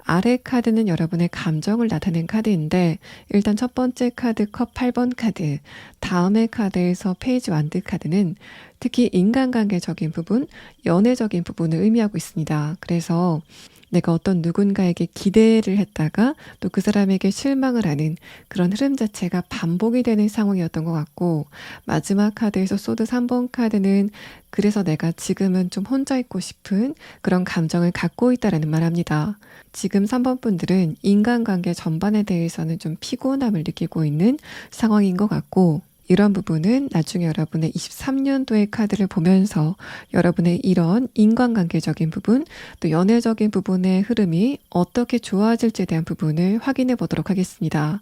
아래 카드는 여러분의 감정을 나타낸 카드인데 일단 첫 번째 카드 컵 8번 카드, 다음의 카드에서 페이지 완드 카드는 특히 인간관계적인 부분, 연애적인 부분을 의미하고 있습니다. 그래서 내가 어떤 누군가에게 기대를 했다가 또 그 사람에게 실망을 하는 그런 흐름 자체가 반복이 되는 상황이었던 것 같고, 마지막 카드에서 소드 3번 카드는 그래서 내가 지금은 좀 혼자 있고 싶은 그런 감정을 갖고 있다라는 말합니다. 지금 3번 분들은 인간관계 전반에 대해서는 좀 피곤함을 느끼고 있는 상황인 것 같고, 이런 부분은 나중에 여러분의 23년도의 카드를 보면서 여러분의 이런 인간관계적인 부분, 또 연애적인 부분의 흐름이 어떻게 좋아질지에 대한 부분을 확인해 보도록 하겠습니다.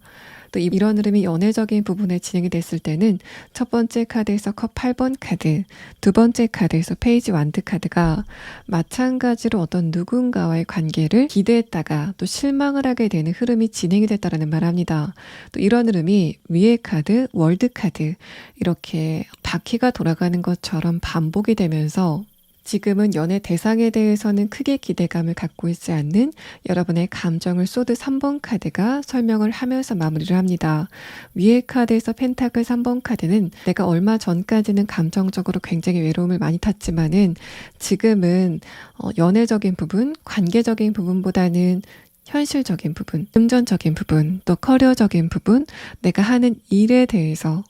또 이런 흐름이 연애적인 부분에 진행이 됐을 때는 첫 번째 카드에서 컵 8번 카드, 두 번째 카드에서 페이지 완드 카드가 마찬가지로 어떤 누군가와의 관계를 기대했다가 또 실망을 하게 되는 흐름이 진행이 됐다라는 말합니다. 또 이런 흐름이 위의 카드, 월드 카드 이렇게 바퀴가 돌아가는 것처럼 반복이 되면서 지금은 연애 대상에 대해서는 크게 기대감을 갖고 있지 않는 여러분의 감정을 소드 3번 카드가 설명을 하면서 마무리를 합니다. 위의 카드에서 펜타클 3번 카드는 내가 얼마 전까지는 감정적으로 굉장히 외로움을 많이 탔지만은 지금은 연애적인 부분, 관계적인 부분보다는 현실적인 부분, 금전적인 부분, 또 커리어적인 부분, 내가 하는 일에 대해서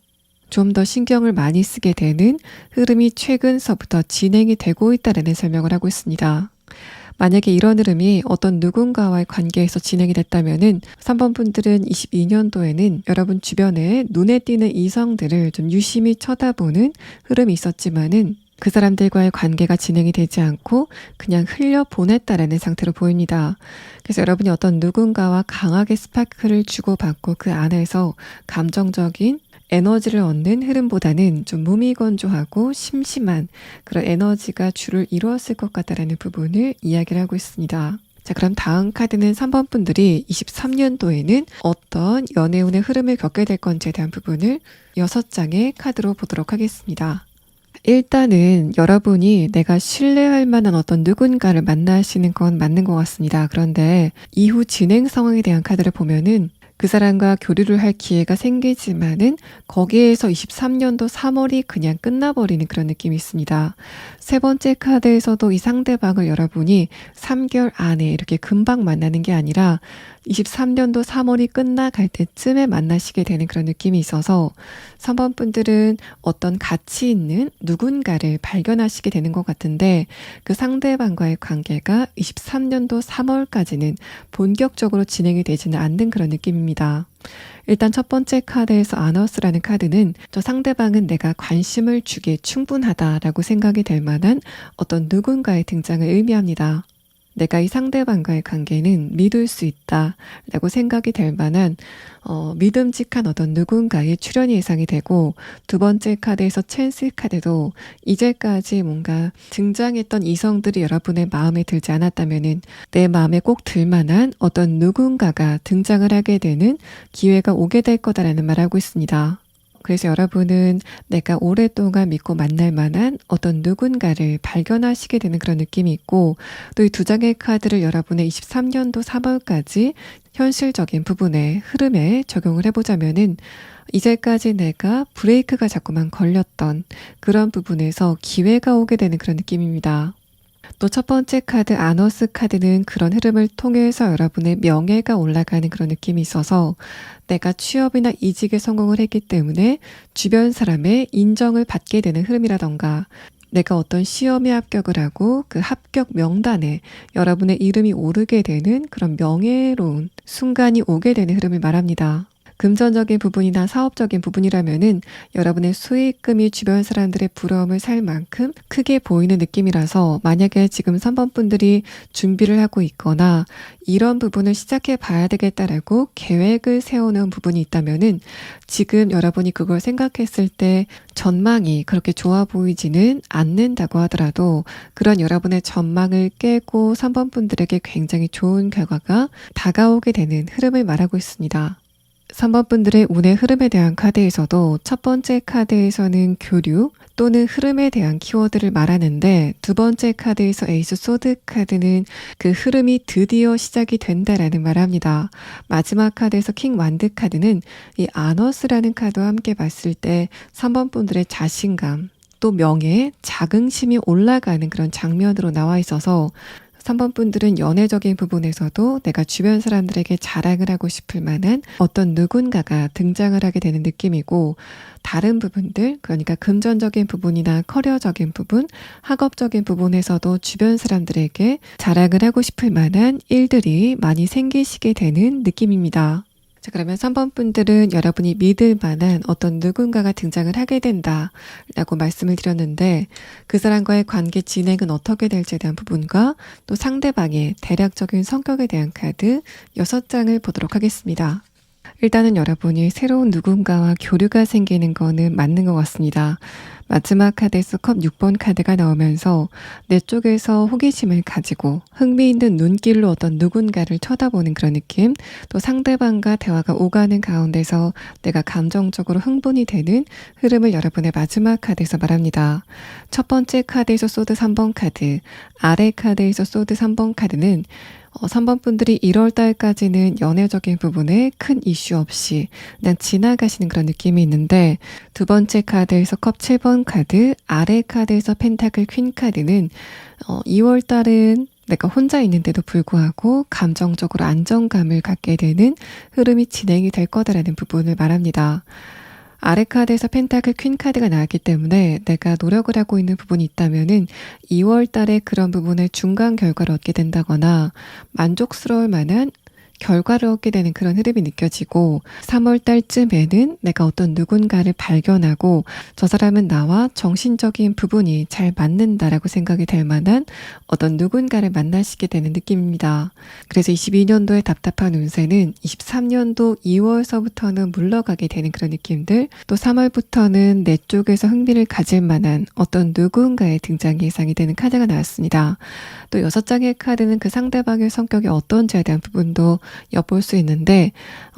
좀 더 신경을 많이 쓰게 되는 흐름이 최근서부터 진행이 되고 있다는 설명을 하고 있습니다. 만약에 이런 흐름이 어떤 누군가와의 관계에서 진행이 됐다면은 3번 분들은 22년도에는 여러분 주변에 눈에 띄는 이성들을 좀 유심히 쳐다보는 흐름이 있었지만은 그 사람들과의 관계가 진행이 되지 않고 그냥 흘려보냈다라는 상태로 보입니다. 그래서 여러분이 어떤 누군가와 강하게 스파크를 주고받고 그 안에서 감정적인 에너지를 얻는 흐름보다는 좀 무미건조하고 심심한 그런 에너지가 주를 이루었을 것 같다라는 부분을 이야기를 하고 있습니다. 자, 그럼 다음 카드는 3번 분들이 23년도에는 어떤 연애운의 흐름을 겪게 될 건지에 대한 부분을 6장의 카드로 보도록 하겠습니다. 일단은 여러분이 내가 신뢰할 만한 어떤 누군가를 만나시는 건 맞는 것 같습니다. 그런데 이후 진행 상황에 대한 카드를 보면은 그 사람과 교류를 할 기회가 생기지만은 거기에서 23년도 3월이 그냥 끝나버리는 그런 느낌이 있습니다. 세 번째 카드에서도 이 상대방을 여러분이 3개월 안에 이렇게 금방 만나는 게 아니라 23년도 3월이 끝나갈 때쯤에 만나시게 되는 그런 느낌이 있어서 3번 분들은 어떤 가치 있는 누군가를 발견하시게 되는 것 같은데 그 상대방과의 관계가 23년도 3월까지는 본격적으로 진행이 되지는 않는 그런 느낌입니다. 일단 첫 번째 카드에서 아너스라는 카드는 저 상대방은 내가 관심을 주기에 충분하다라고 생각이 될 만한 어떤 누군가의 등장을 의미합니다. 내가 이 상대방과의 관계는 믿을 수 있다라고 생각이 될 만한 믿음직한 어떤 누군가의 출현이 예상이 되고 두 번째 카드에서 찬스 카드도 이제까지 뭔가 등장했던 이성들이 여러분의 마음에 들지 않았다면은 내 마음에 꼭 들 만한 어떤 누군가가 등장을 하게 되는 기회가 오게 될 거다라는 말을 하고 있습니다. 그래서 여러분은 내가 오랫동안 믿고 만날 만한 어떤 누군가를 발견하시게 되는 그런 느낌이 있고 또 이 두 장의 카드를 여러분의 23년도 3월까지 현실적인 부분의 흐름에 적용을 해보자면은 이제까지 내가 브레이크가 자꾸만 걸렸던 그런 부분에서 기회가 오게 되는 그런 느낌입니다. 또 첫 번째 카드 아너스 카드는 그런 흐름을 통해서 여러분의 명예가 올라가는 그런 느낌이 있어서 내가 취업이나 이직에 성공을 했기 때문에 주변 사람의 인정을 받게 되는 흐름이라던가 내가 어떤 시험에 합격을 하고 그 합격 명단에 여러분의 이름이 오르게 되는 그런 명예로운 순간이 오게 되는 흐름을 말합니다. 금전적인 부분이나 사업적인 부분이라면은 여러분의 수익금이 주변 사람들의 부러움을 살 만큼 크게 보이는 느낌이라서 만약에 지금 3번 분들이 준비를 하고 있거나 이런 부분을 시작해 봐야 되겠다라고 계획을 세우는 부분이 있다면은 지금 여러분이 그걸 생각했을 때 전망이 그렇게 좋아 보이지는 않는다고 하더라도 그런 여러분의 전망을 깨고 3번 분들에게 굉장히 좋은 결과가 다가오게 되는 흐름을 말하고 있습니다. 3번 분들의 운의 흐름에 대한 카드에서도 첫 번째 카드에서는 교류 또는 흐름에 대한 키워드를 말하는데 두 번째 카드에서 에이스 소드 카드는 그 흐름이 드디어 시작이 된다라는 말을 합니다. 마지막 카드에서 킹 완드 카드는 이 아너스라는 카드와 함께 봤을 때 3번 분들의 자신감 또 명예, 자긍심이 올라가는 그런 장면으로 나와 있어서 3번 분들은 연애적인 부분에서도 내가 주변 사람들에게 자랑을 하고 싶을 만한 어떤 누군가가 등장을 하게 되는 느낌이고, 다른 부분들, 그러니까 금전적인 부분이나 커리어적인 부분, 학업적인 부분에서도 주변 사람들에게 자랑을 하고 싶을 만한 일들이 많이 생기시게 되는 느낌입니다. 자, 그러면 3번 분들은 여러분이 믿을 만한 어떤 누군가가 등장을 하게 된다 라고 말씀을 드렸는데, 그 사람과의 관계 진행은 어떻게 될지에 대한 부분과 또 상대방의 대략적인 성격에 대한 카드 6장을 보도록 하겠습니다. 일단은 여러분이 새로운 누군가와 교류가 생기는 거는 맞는 것 같습니다. 마지막 카드에서 컵 6번 카드가 나오면서 내 쪽에서 호기심을 가지고 흥미있는 눈길로 어떤 누군가를 쳐다보는 그런 느낌, 또 상대방과 대화가 오가는 가운데서 내가 감정적으로 흥분이 되는 흐름을 여러분의 마지막 카드에서 말합니다. 첫 번째 카드에서 소드 3번 카드, 아래 카드에서 소드 3번 카드는 3번 분들이 1월 달까지는 연애적인 부분에 큰 이슈 없이 그냥 지나가시는 그런 느낌이 있는데, 두 번째 카드에서 컵 7번 카드, 아래 카드에서 펜타클 퀸 카드는 2월 달은 내가 혼자 있는데도 불구하고 감정적으로 안정감을 갖게 되는 흐름이 진행이 될 거다라는 부분을 말합니다. 아래 카드에서 펜타클 퀸 카드가 나왔기 때문에 내가 노력을 하고 있는 부분이 있다면은 2월 달에 그런 부분의 중간 결과를 얻게 된다거나 만족스러울 만한 결과를 얻게 되는 그런 흐름이 느껴지고, 3월 달쯤에는 내가 어떤 누군가를 발견하고 저 사람은 나와 정신적인 부분이 잘 맞는다라고 생각이 될 만한 어떤 누군가를 만나시게 되는 느낌입니다. 그래서 22년도의 답답한 운세는 23년도 2월서부터는 물러가게 되는 그런 느낌들, 또 3월부터는 내 쪽에서 흥미를 가질 만한 어떤 누군가의 등장이 예상이 되는 카드가 나왔습니다. 또 6장의 카드는 그 상대방의 성격이 어떤지에 대한 부분도 엿볼 수 있는데,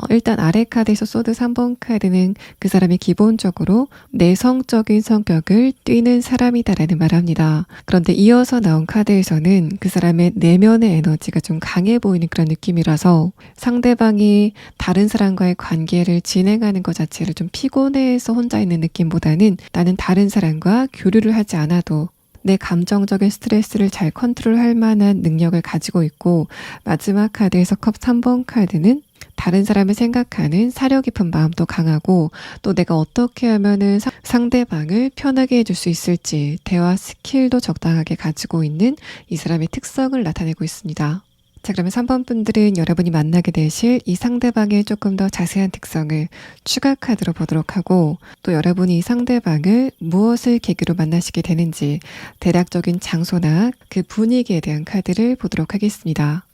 일단 아래 카드에서 소드 3번 카드는 그 사람이 기본적으로 내성적인 성격을 띠는 사람이다라는 말합니다. 그런데 이어서 나온 카드에서는 그 사람의 내면의 에너지가 좀 강해 보이는 그런 느낌이라서 상대방이 다른 사람과의 관계를 진행하는 것 자체를 좀 피곤해서 혼자 있는 느낌보다는 나는 다른 사람과 교류를 하지 않아도 내 감정적인 스트레스를 잘 컨트롤할 만한 능력을 가지고 있고, 마지막 카드에서 컵 3번 카드는 다른 사람을 생각하는 사려 깊은 마음도 강하고, 또 내가 어떻게 하면은 상대방을 편하게 해줄 수 있을지 대화 스킬도 적당하게 가지고 있는 이 사람의 특성을 나타내고 있습니다. 자, 그러면 3번 분들은 여러분이 만나게 되실 이 상대방의 조금 더 자세한 특성을 추가 카드로 보도록 하고, 또 여러분이 이 상대방을 무엇을 계기로 만나시게 되는지 대략적인 장소나 그 분위기에 대한 카드를 보도록 하겠습니다.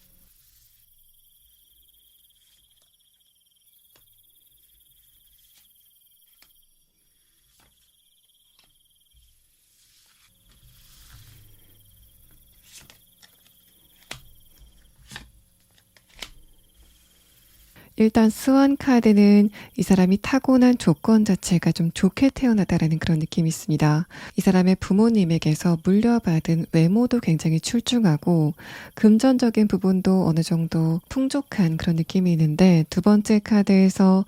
일단 스완 카드는 이 사람이 타고난 조건 자체가 좀 좋게 태어나다라는 그런 느낌이 있습니다. 이 사람의 부모님에게서 물려받은 외모도 굉장히 출중하고 금전적인 부분도 어느 정도 풍족한 그런 느낌이 있는데, 두 번째 카드에서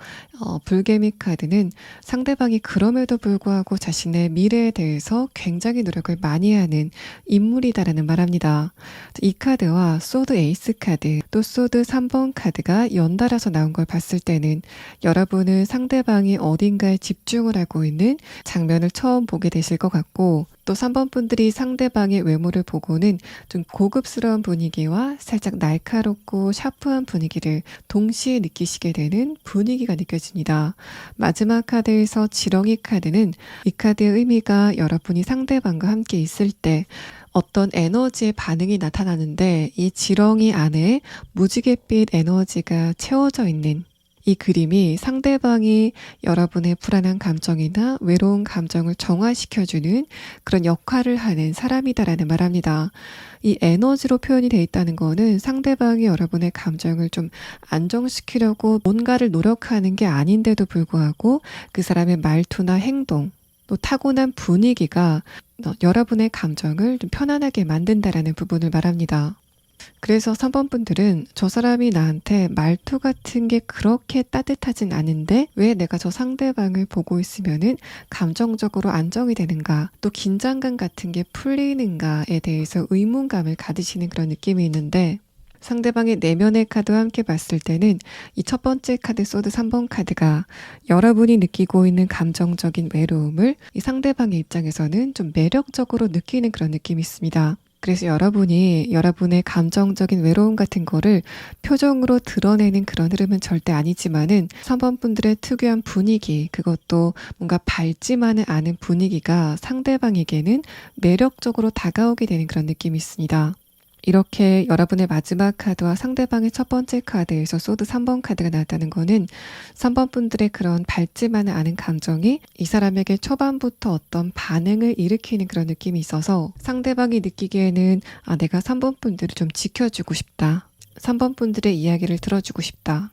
불개미 카드는 상대방이 그럼에도 불구하고 자신의 미래에 대해서 굉장히 노력을 많이 하는 인물이다라는 말합니다. 이 카드와 소드 에이스 카드, 또 소드 3번 카드가 연달아서 나온 걸 봤을 때는 여러분은 상대방이 어딘가에 집중을 하고 있는 장면을 처음 보게 되실 것 같고, 또 3번 분들이 상대방의 외모를 보고는 좀 고급스러운 분위기와 살짝 날카롭고 샤프한 분위기를 동시에 느끼시게 되는 분위기가 느껴집니다. 마지막 카드에서 지렁이 카드는 이 카드의 의미가 여러분이 상대방과 함께 있을 때 어떤 에너지의 반응이 나타나는데, 이 지렁이 안에 무지갯빛 에너지가 채워져 있는 이 그림이 상대방이 여러분의 불안한 감정이나 외로운 감정을 정화시켜주는 그런 역할을 하는 사람이다라는 말합니다. 이 에너지로 표현이 되어 있다는 거는 상대방이 여러분의 감정을 좀 안정시키려고 뭔가를 노력하는 게 아닌데도 불구하고 그 사람의 말투나 행동, 또 타고난 분위기가 여러분의 감정을 좀 편안하게 만든다라는 부분을 말합니다. 그래서 3번 분들은 저 사람이 나한테 말투 같은 게 그렇게 따뜻하진 않은데 왜 내가 저 상대방을 보고 있으면은 감정적으로 안정이 되는가, 또 긴장감 같은 게 풀리는가에 대해서 의문감을 가지시는 그런 느낌이 있는데, 상대방의 내면의 카드와 함께 봤을 때는 이 첫 번째 카드 소드 3번 카드가 여러분이 느끼고 있는 감정적인 외로움을 이 상대방의 입장에서는 좀 매력적으로 느끼는 그런 느낌이 있습니다. 그래서 여러분이 여러분의 감정적인 외로움 같은 거를 표정으로 드러내는 그런 흐름은 절대 아니지만은 3번 분들의 특유한 분위기, 그것도 뭔가 밝지만은 않은 분위기가 상대방에게는 매력적으로 다가오게 되는 그런 느낌이 있습니다. 이렇게 여러분의 마지막 카드와 상대방의 첫 번째 카드에서 소드 3번 카드가 나왔다는 거는 3번 분들의 그런 밝지만은 않은 감정이 이 사람에게 초반부터 어떤 반응을 일으키는 그런 느낌이 있어서 상대방이 느끼기에는 내가 3번 분들을 좀 지켜주고 싶다. 3번 분들의 이야기를 들어주고 싶다.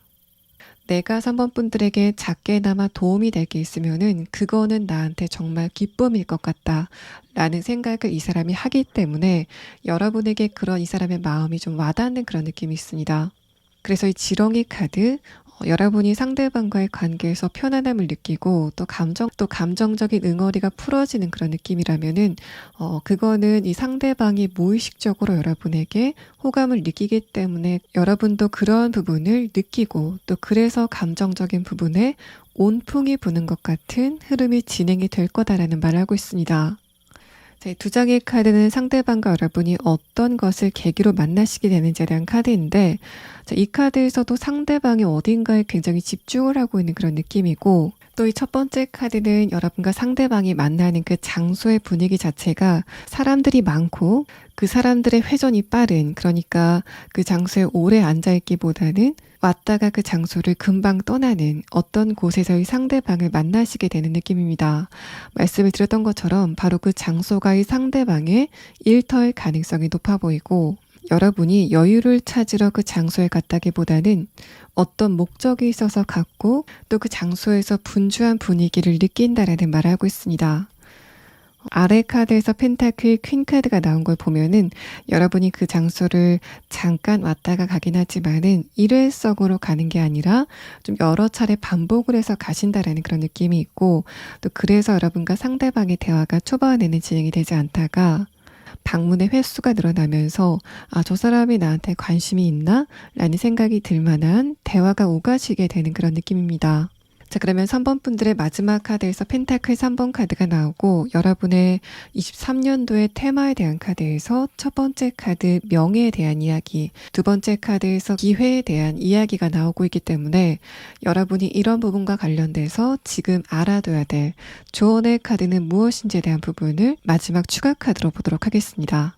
내가 3번 분들에게 작게나마 도움이 될 게 있으면은 그거는 나한테 정말 기쁨일 것 같다 라는 생각을 이 사람이 하기 때문에 여러분에게 그런 이 사람의 마음이 좀 와닿는 그런 느낌이 있습니다. 그래서 이 지렁이 카드, 여러분이 상대방과의 관계에서 편안함을 느끼고 또 감정적인 응어리가 풀어지는 그런 느낌이라면은 그거는 이 상대방이 무의식적으로 여러분에게 호감을 느끼기 때문에 여러분도 그런 부분을 느끼고 또 그래서 감정적인 부분에 온풍이 부는 것 같은 흐름이 진행이 될 거다라는 말을 하고 있습니다. 두 장의 카드는 상대방과 여러분이 어떤 것을 계기로 만나시게 되는지에 대한 카드인데, 이 카드에서도 상대방이 어딘가에 굉장히 집중을 하고 있는 그런 느낌이고, 또 이 첫 번째 카드는 여러분과 상대방이 만나는 그 장소의 분위기 자체가 사람들이 많고 그 사람들의 회전이 빠른, 그러니까 그 장소에 오래 앉아있기보다는 왔다가 그 장소를 금방 떠나는 어떤 곳에서의 상대방을 만나시게 되는 느낌입니다. 말씀을 드렸던 것처럼 바로 그 장소가 이 상대방의 일터일 가능성이 높아 보이고, 여러분이 여유를 찾으러 그 장소에 갔다기보다는 어떤 목적이 있어서 갔고 또 그 장소에서 분주한 분위기를 느낀다라는 말을 하고 있습니다. 아래 카드에서 펜타클 퀸 카드가 나온 걸 보면은 여러분이 그 장소를 잠깐 왔다가 가긴 하지만은 일회성으로 가는 게 아니라 좀 여러 차례 반복을 해서 가신다라는 그런 느낌이 있고, 또 그래서 여러분과 상대방의 대화가 초반에는 진행이 되지 않다가 방문의 횟수가 늘어나면서 저 사람이 나한테 관심이 있나? 라는 생각이 들 만한 대화가 오가시게 되는 그런 느낌입니다. 자, 그러면 3번 분들의 마지막 카드에서 펜타클 3번 카드가 나오고, 여러분의 23년도의 테마에 대한 카드에서 첫 번째 카드 명예에 대한 이야기, 두 번째 카드에서 기회에 대한 이야기가 나오고 있기 때문에 여러분이 이런 부분과 관련돼서 지금 알아둬야 될 조언의 카드는 무엇인지에 대한 부분을 마지막 추가 카드로 보도록 하겠습니다.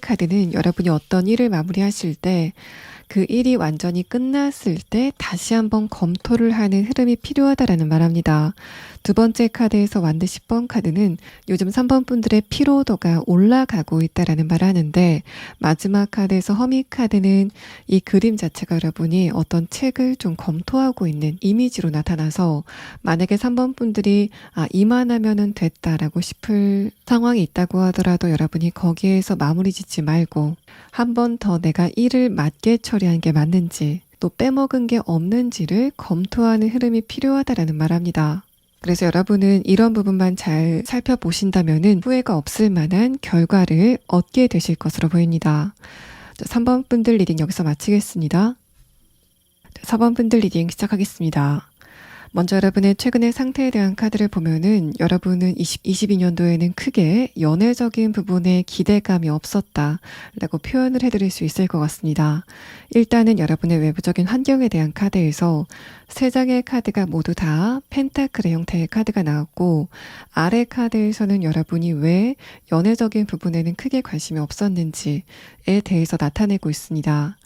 카드는 여러분이 어떤 일을 마무리하실 때 그 일이 완전히 끝났을 때 다시 한번 검토를 하는 흐름이 필요하다라는 말합니다. 두 번째 카드에서 완드 10번 카드는 요즘 3번 분들의 피로도가 올라가고 있다라는 말을 하는데, 마지막 카드에서 허미 카드는 이 그림 자체가 여러분이 어떤 책을 좀 검토하고 있는 이미지로 나타나서, 만약에 3번 분들이 이만하면은 됐다라고 싶을 상황이 있다고 하더라도 여러분이 거기에서 마무리 짓지 말고 한 번 더 내가 일을 맞게 처리한 게 맞는지 또 빼먹은 게 없는지를 검토하는 흐름이 필요하다라는 말합니다. 그래서 여러분은 이런 부분만 잘 살펴보신다면은 후회가 없을 만한 결과를 얻게 되실 것으로 보입니다. 3번 분들 리딩 여기서 마치겠습니다. 4번 분들 리딩 시작하겠습니다. 먼저 여러분의 최근의 상태에 대한 카드를 보면은 여러분은 2022년도에는 크게 연애적인 부분에 기대감이 없었다 라고 표현을 해드릴 수 있을 것 같습니다. 일단은 여러분의 외부적인 환경에 대한 카드에서 세 장의 카드가 모두 다 펜타클의 형태의 카드가 나왔고, 아래 카드에서는 여러분이 왜 연애적인 부분에는 크게 관심이 없었는지에 대해서 나타내고 있습니다.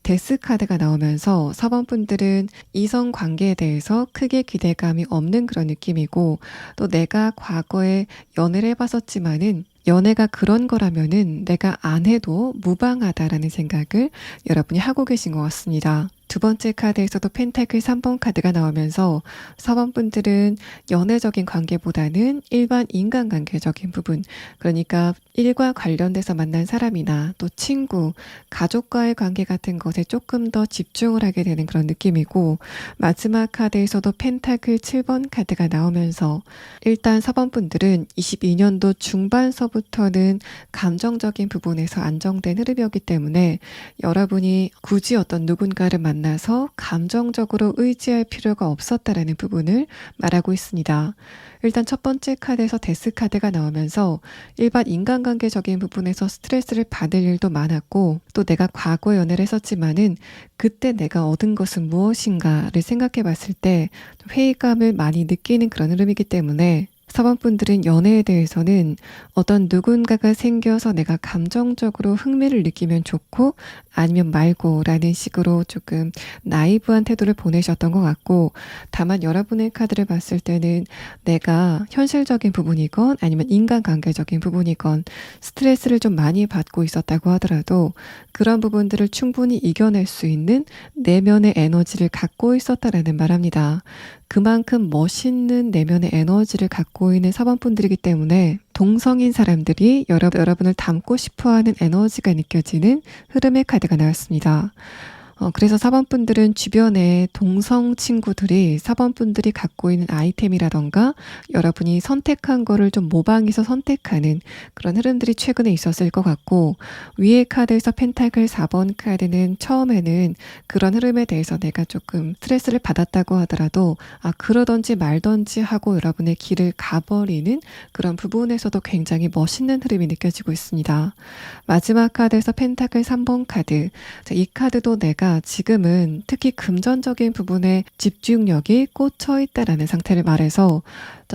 데스 카드가 나오면서 4번 분들은 이성 관계에 대해서 크게 기대감이 없는 그런 느낌이고, 또 내가 과거에 연애를 해봤었지만은 연애가 그런 거라면은 내가 안 해도 무방하다라는 생각을 여러분이 하고 계신 것 같습니다. 두 번째 카드에서도 펜타클 3번 카드가 나오면서 4번 분들은 연애적인 관계보다는 일반 인간관계적인 부분, 그러니까 일과 관련돼서 만난 사람이나 또 친구, 가족과의 관계 같은 것에 조금 더 집중을 하게 되는 그런 느낌이고, 마지막 카드에서도 펜타클 7번 카드가 나오면서 일단 4번 분들은 22년도 중반서부터는 감정적인 부분에서 안정된 흐름이었기 때문에 여러분이 굳이 어떤 누군가를 만나서 감정적으로 의지할 필요가 없었다라는 부분을 말하고 있습니다. 일단 첫 번째 카드에서 데스 카드가 나오면서 일반 인간관계적인 부분에서 스트레스를 받을 일도 많았고, 또 내가 과거 연애를 했었지만은 그때 내가 얻은 것은 무엇인가를 생각해 봤을 때 회의감을 많이 느끼는 그런 흐름이기 때문에 4번 분들은 연애에 대해서는 어떤 누군가가 생겨서 내가 감정적으로 흥미를 느끼면 좋고 아니면 말고 라는 식으로 조금 나이브한 태도를 보내셨던 것 같고, 다만 여러분의 카드를 봤을 때는 내가 현실적인 부분이건 아니면 인간관계적인 부분이건 스트레스를 좀 많이 받고 있었다고 하더라도 그런 부분들을 충분히 이겨낼 수 있는 내면의 에너지를 갖고 있었다라는 말합니다. 그만큼 멋있는 내면의 에너지를 갖고 있는 4번 분들이기 때문에 동성인 사람들이 여러분을 닮고 싶어하는 에너지가 느껴지는 흐름의 카드가 나왔습니다. 그래서 4번 분들은 주변에 동성 친구들이 4번 분들이 갖고 있는 아이템이라던가 여러분이 선택한 거를 좀 모방해서 선택하는 그런 흐름들이 최근에 있었을 것 같고, 위의 카드에서 펜타클 4번 카드는 처음에는 그런 흐름에 대해서 내가 조금 스트레스를 받았다고 하더라도 그러던지 말던지 하고 여러분의 길을 가버리는 그런 부분에서도 굉장히 멋있는 흐름이 느껴지고 있습니다. 마지막 카드에서 펜타클 3번 카드, 이 카드도 내가 지금은 특히 금전적인 부분에 집중력이 꽂혀 있다라는 상태를 말해서,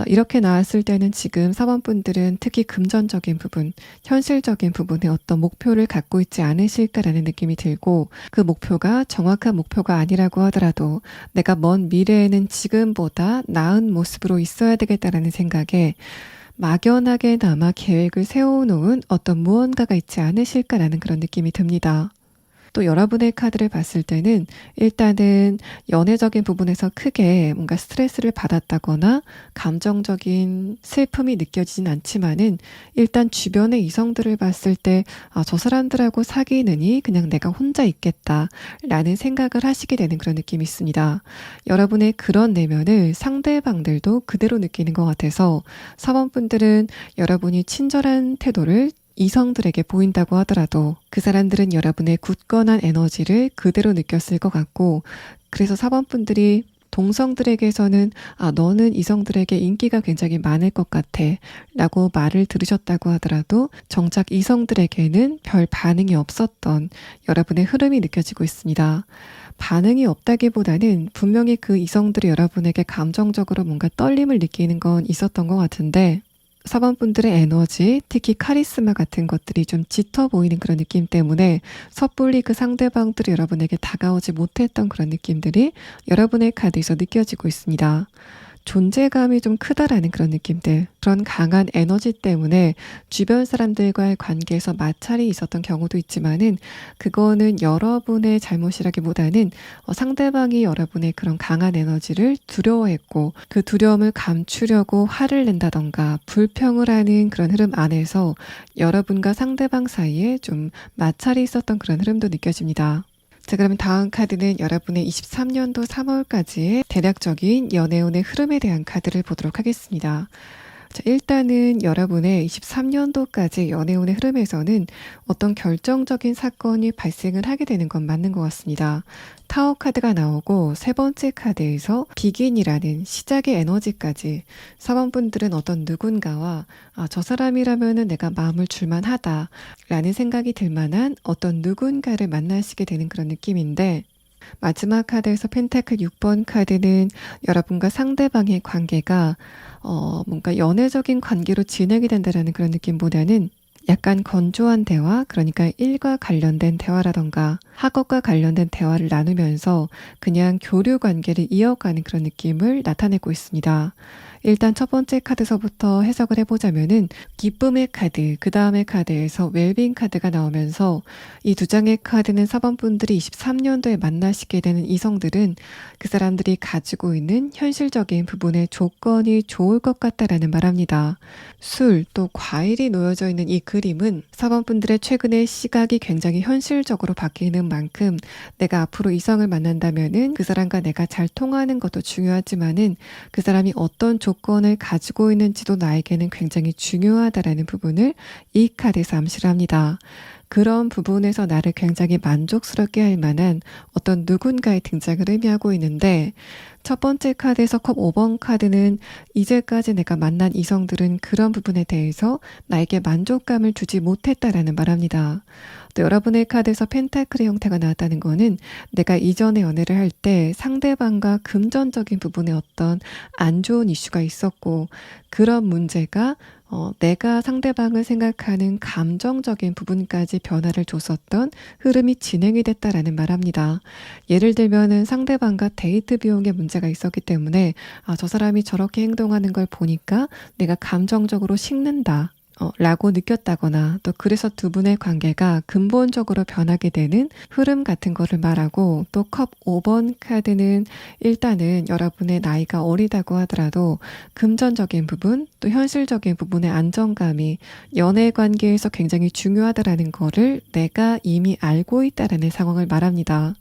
이렇게 나왔을 때는 지금 4번 분들은 특히 금전적인 부분, 현실적인 부분에 어떤 목표를 갖고 있지 않으실까라는 느낌이 들고, 그 목표가 정확한 목표가 아니라고 하더라도 내가 먼 미래에는 지금보다 나은 모습으로 있어야 되겠다라는 생각에 막연하게나마 계획을 세워놓은 어떤 무언가가 있지 않으실까라는 그런 느낌이 듭니다. 또 여러분의 카드를 봤을 때는 일단은 연애적인 부분에서 크게 뭔가 스트레스를 받았다거나 감정적인 슬픔이 느껴지진 않지만은 일단 주변의 이성들을 봤을 때 저 사람들하고 사귀느니 그냥 내가 혼자 있겠다라는 생각을 하시게 되는 그런 느낌이 있습니다. 여러분의 그런 내면을 상대방들도 그대로 느끼는 것 같아서 4번 분들은 여러분이 친절한 태도를 이성들에게 보인다고 하더라도 그 사람들은 여러분의 굳건한 에너지를 그대로 느꼈을 것 같고, 그래서 4번 분들이 동성들에게서는 너는 이성들에게 인기가 굉장히 많을 것 같아 라고 말을 들으셨다고 하더라도 정작 이성들에게는 별 반응이 없었던 여러분의 흐름이 느껴지고 있습니다. 반응이 없다기보다는 분명히 그 이성들이 여러분에게 감정적으로 뭔가 떨림을 느끼는 건 있었던 것 같은데, 4번 분들의 에너지, 특히 카리스마 같은 것들이 좀 짙어 보이는 그런 느낌 때문에 섣불리 그 상대방들이 여러분에게 다가오지 못했던 그런 느낌들이 여러분의 카드에서 느껴지고 있습니다. 존재감이 좀 크다라는 그런 느낌들, 그런 강한 에너지 때문에 주변 사람들과의 관계에서 마찰이 있었던 경우도 있지만은 그거는 여러분의 잘못이라기보다는 상대방이 여러분의 그런 강한 에너지를 두려워했고 그 두려움을 감추려고 화를 낸다던가 불평을 하는 그런 흐름 안에서 여러분과 상대방 사이에 좀 마찰이 있었던 그런 흐름도 느껴집니다. 자, 그러면 다음 카드는 여러분의 23년도 3월까지의 대략적인 연애운의 흐름에 대한 카드를 보도록 하겠습니다. 자, 일단은 여러분의 23년도까지 연애운의 흐름에서는 어떤 결정적인 사건이 발생을 하게 되는 건 맞는 것 같습니다. 타워 카드가 나오고 세 번째 카드에서 비긴이라는 시작의 에너지까지 4번 분들은 어떤 누군가와 저 사람이라면은 내가 마음을 줄만 하다 라는 생각이 들 만한 어떤 누군가를 만나시게 되는 그런 느낌인데, 마지막 카드에서 펜타클 6번 카드는 여러분과 상대방의 관계가 뭔가 연애적인 관계로 진행이 된다라는 그런 느낌보다는 약간 건조한 대화, 그러니까 일과 관련된 대화라던가 학업과 관련된 대화를 나누면서 그냥 교류 관계를 이어가는 그런 느낌을 나타내고 있습니다. 일단 첫 번째 카드서부터 해석을 해보자면은 기쁨의 카드, 그 다음의 카드에서 웰빙 카드가 나오면서 이 두 장의 카드는 사번분들이 23년도에 만나시게 되는 이성들은 그 사람들이 가지고 있는 현실적인 부분의 조건이 좋을 것 같다라는 말합니다. 술, 또 과일이 놓여져 있는 이 그림은 사번분들의 최근의 시각이 굉장히 현실적으로 바뀌는 만큼 내가 앞으로 이성을 만난다면은 그 사람과 내가 잘 통하는 것도 중요하지만은 그 사람이 어떤 조건을 가지고 있는지도 나에게는 굉장히 중요하다라는 부분을 이 카드에서 암시를 합니다. 그런 부분에서 나를 굉장히 만족스럽게 할 만한 어떤 누군가의 등장을 의미하고 있는데 첫 번째 카드에서 컵 5번 카드는 이제까지 내가 만난 이성들은 그런 부분에 대해서 나에게 만족감을 주지 못했다라는 말합니다. 또 여러분의 카드에서 펜타클의 형태가 나왔다는 거는 내가 이전에 연애를 할 때 상대방과 금전적인 부분에 어떤 안 좋은 이슈가 있었고 그런 문제가 내가 상대방을 생각하는 감정적인 부분까지 변화를 줬었던 흐름이 진행이 됐다라는 말합니다. 예를 들면은 상대방과 데이트 비용에 문제가 있었기 때문에 저 사람이 저렇게 행동하는 걸 보니까 내가 감정적으로 식는다. 라고 느꼈다거나 또 그래서 두 분의 관계가 근본적으로 변하게 되는 흐름 같은 거를 말하고 또 컵 5번 카드는 일단은 여러분의 나이가 어리다고 하더라도 금전적인 부분 또 현실적인 부분의 안정감이 연애 관계에서 굉장히 중요하다라는 거를 내가 이미 알고 있다라는 상황을 말합니다.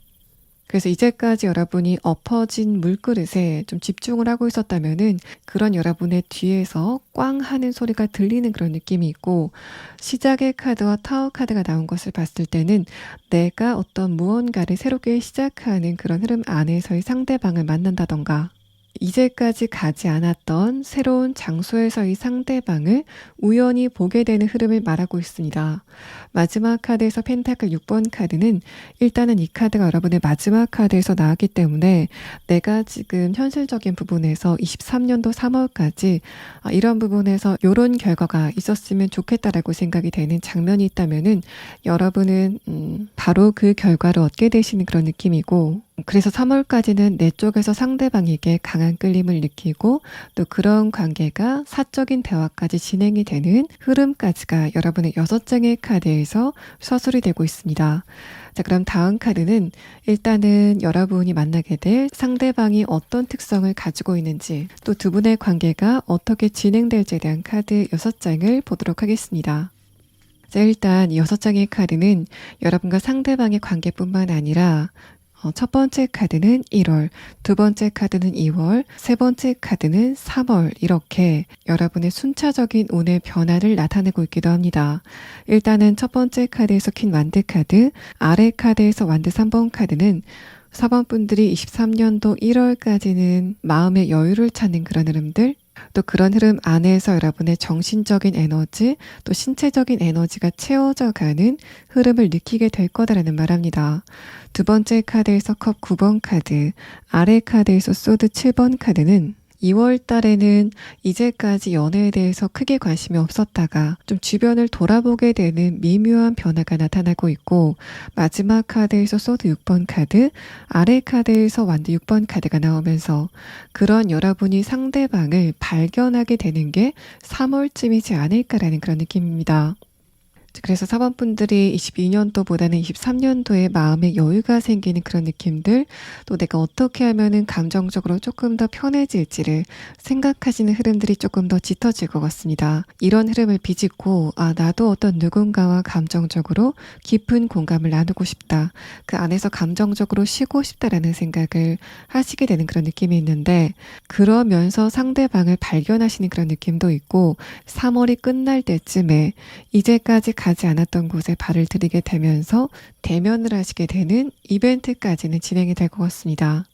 그래서 이제까지 여러분이 엎어진 물그릇에 좀 집중을 하고 있었다면은 그런 여러분의 뒤에서 꽝 하는 소리가 들리는 그런 느낌이 있고 시작의 카드와 타워 카드가 나온 것을 봤을 때는 내가 어떤 무언가를 새롭게 시작하는 그런 흐름 안에서의 상대방을 만난다던가 이제까지 가지 않았던 새로운 장소에서의 상대방을 우연히 보게 되는 흐름을 말하고 있습니다. 마지막 카드에서 펜타클 6번 카드는 일단은 이 카드가 여러분의 마지막 카드에서 나왔기 때문에 내가 지금 현실적인 부분에서 23년도 3월까지 이런 부분에서 이런 결과가 있었으면 좋겠다라고 생각이 되는 장면이 있다면은 여러분은 바로 그 결과를 얻게 되시는 그런 느낌이고 그래서 3월까지는 내 쪽에서 상대방에게 강한 끌림을 느끼고 또 그런 관계가 사적인 대화까지 진행이 되는 흐름까지가 여러분의 6장의 카드에서 서술이 되고 있습니다. 자, 그럼 다음 카드는 일단은 여러분이 만나게 될 상대방이 어떤 특성을 가지고 있는지 또 두 분의 관계가 어떻게 진행될지에 대한 카드 6장을 보도록 하겠습니다. 자, 일단 이 6장의 카드는 여러분과 상대방의 관계뿐만 아니라 첫 번째 카드는 1월, 두 번째 카드는 2월, 세 번째 카드는 3월 이렇게 여러분의 순차적인 운의 변화를 나타내고 있기도 합니다. 일단은 첫 번째 카드에서 킨 완드 카드, 아래 카드에서 완드 3번 카드는 4번 분들이 23년도 1월까지는 마음의 여유를 찾는 그런 흐름들 또 그런 흐름 안에서 여러분의 정신적인 에너지 또 신체적인 에너지가 채워져 가는 흐름을 느끼게 될 거다라는 말합니다. 두 번째 카드에서 컵 9번 카드, 아래 카드에서 소드 7번 카드는 2월 달에는 이제까지 연애에 대해서 크게 관심이 없었다가 좀 주변을 돌아보게 되는 미묘한 변화가 나타나고 있고 마지막 카드에서 소드 6번 카드, 아래 카드에서 완드 6번 카드가 나오면서 그런 여러분이 상대방을 발견하게 되는 게 3월쯤이지 않을까라는 그런 느낌입니다. 그래서 4번 분들이 22년도보다는 23년도에 마음의 여유가 생기는 그런 느낌들, 또 내가 어떻게 하면은 감정적으로 조금 더 편해질지를 생각하시는 흐름들이 조금 더 짙어질 것 같습니다. 이런 흐름을 비집고, 나도 어떤 누군가와 감정적으로 깊은 공감을 나누고 싶다. 그 안에서 감정적으로 쉬고 싶다라는 생각을 하시게 되는 그런 느낌이 있는데, 그러면서 상대방을 발견하시는 그런 느낌도 있고, 3월이 끝날 때쯤에 이제까지 가지 않았던 곳에 발을 들이게 되면서 대면을 하시게 되는 이벤트까지는 진행이 될 것 같습니다.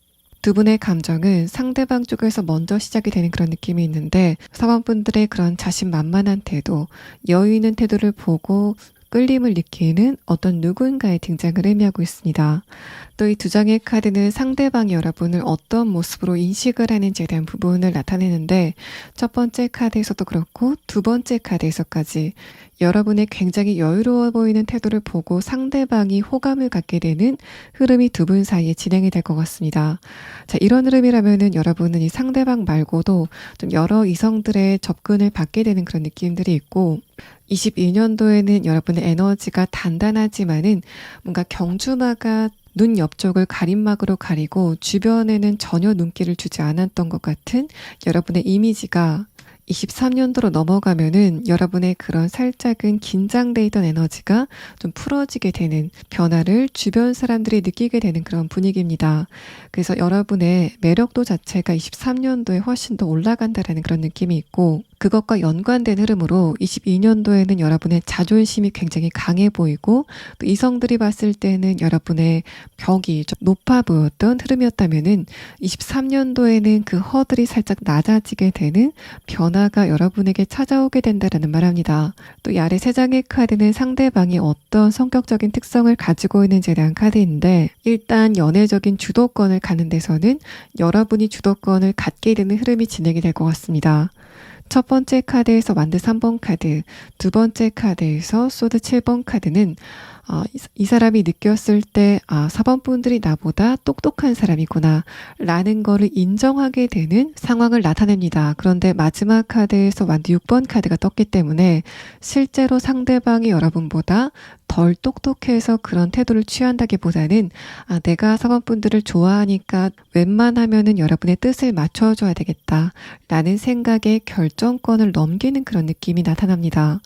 두 분의 감정은 상대방 쪽에서 먼저 시작이 되는 그런 느낌이 있는데 사원분들의 그런 자신만만한 태도, 여유 있는 태도를 보고 끌림을 느끼는 어떤 누군가의 등장을 의미하고 있습니다. 또 이 두 장의 카드는 상대방이 여러분을 어떤 모습으로 인식을 하는지에 대한 부분을 나타내는데 첫 번째 카드에서도 그렇고 두 번째 카드에서까지 여러분의 굉장히 여유로워 보이는 태도를 보고 상대방이 호감을 갖게 되는 흐름이 두 분 사이에 진행이 될 것 같습니다. 자, 이런 흐름이라면은 여러분은 이 상대방 말고도 좀 여러 이성들의 접근을 받게 되는 그런 느낌들이 있고, 22년도에는 여러분의 에너지가 단단하지만은 뭔가 경주마가 눈 옆쪽을 가림막으로 가리고 주변에는 전혀 눈길을 주지 않았던 것 같은 여러분의 이미지가 23년도로 넘어가면은 여러분의 그런 살짝은 긴장돼 있던 에너지가 좀 풀어지게 되는 변화를 주변 사람들이 느끼게 되는 그런 분위기입니다. 그래서 여러분의 매력도 자체가 23년도에 훨씬 더 올라간다라는 그런 느낌이 있고, 그것과 연관된 흐름으로 22년도에는 여러분의 자존심이 굉장히 강해 보이고, 또 이성들이 봤을 때는 여러분의 벽이 좀 높아 보였던 흐름이었다면은 23년도에는 그 허들이 살짝 낮아지게 되는 변화가 여러분에게 찾아오게 된다라는 말합니다. 또 이 아래 세 장의 카드는 상대방이 어떤 성격적인 특성을 가지고 있는지에 대한 카드인데, 일단 연애적인 주도권을 갖는 데서는 여러분이 주도권을 갖게 되는 흐름이 진행이 될 것 같습니다. 첫 번째 카드에서 완드 3번 카드, 두 번째 카드에서 소드 7번 카드는 이 사람이 느꼈을 때 4번 분들이 나보다 똑똑한 사람이구나 라는 거를 인정하게 되는 상황을 나타냅니다. 그런데 마지막 카드에서 완드 6번 카드가 떴기 때문에 실제로 상대방이 여러분보다 덜 똑똑해서 그런 태도를 취한다기보다는 내가 4번 분들을 좋아하니까 웬만하면은 여러분의 뜻을 맞춰줘야 되겠다 라는 생각에 결정권을 넘기는 그런 느낌이 나타납니다.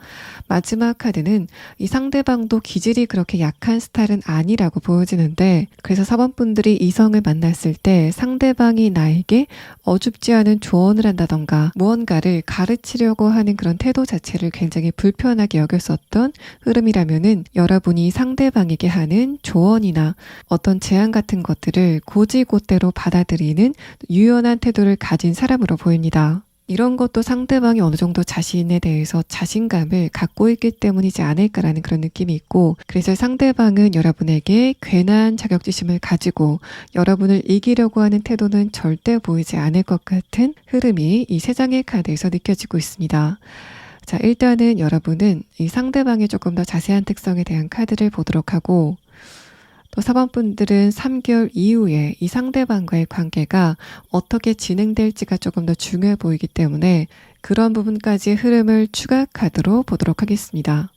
마지막 카드는 이 상대방도 기질이 그렇게 약한 스타일은 아니라고 보여지는데, 그래서 4번 분들이 이성을 만났을 때 상대방이 나에게 어줍지 않은 조언을 한다던가 무언가를 가르치려고 하는 그런 태도 자체를 굉장히 불편하게 여겼었던 흐름이라면은 여러분이 상대방에게 하는 조언이나 어떤 제안 같은 것들을 곧이곧대로 받아들이는 유연한 태도를 가진 사람으로 보입니다. 이런 것도 상대방이 어느 정도 자신에 대해서 자신감을 갖고 있기 때문이지 않을까라는 그런 느낌이 있고, 그래서 상대방은 여러분에게 괜한 자격지심을 가지고 여러분을 이기려고 하는 태도는 절대 보이지 않을 것 같은 흐름이 이 세 장의 카드에서 느껴지고 있습니다. 자, 일단은 여러분은 이 상대방의 조금 더 자세한 특성에 대한 카드를 보도록 하고, 또 4번 분들은 3개월 이후에 이 상대방과의 관계가 어떻게 진행될지가 조금 더 중요해 보이기 때문에 그런 부분까지의 흐름을 추가 카드로 보도록 하겠습니다.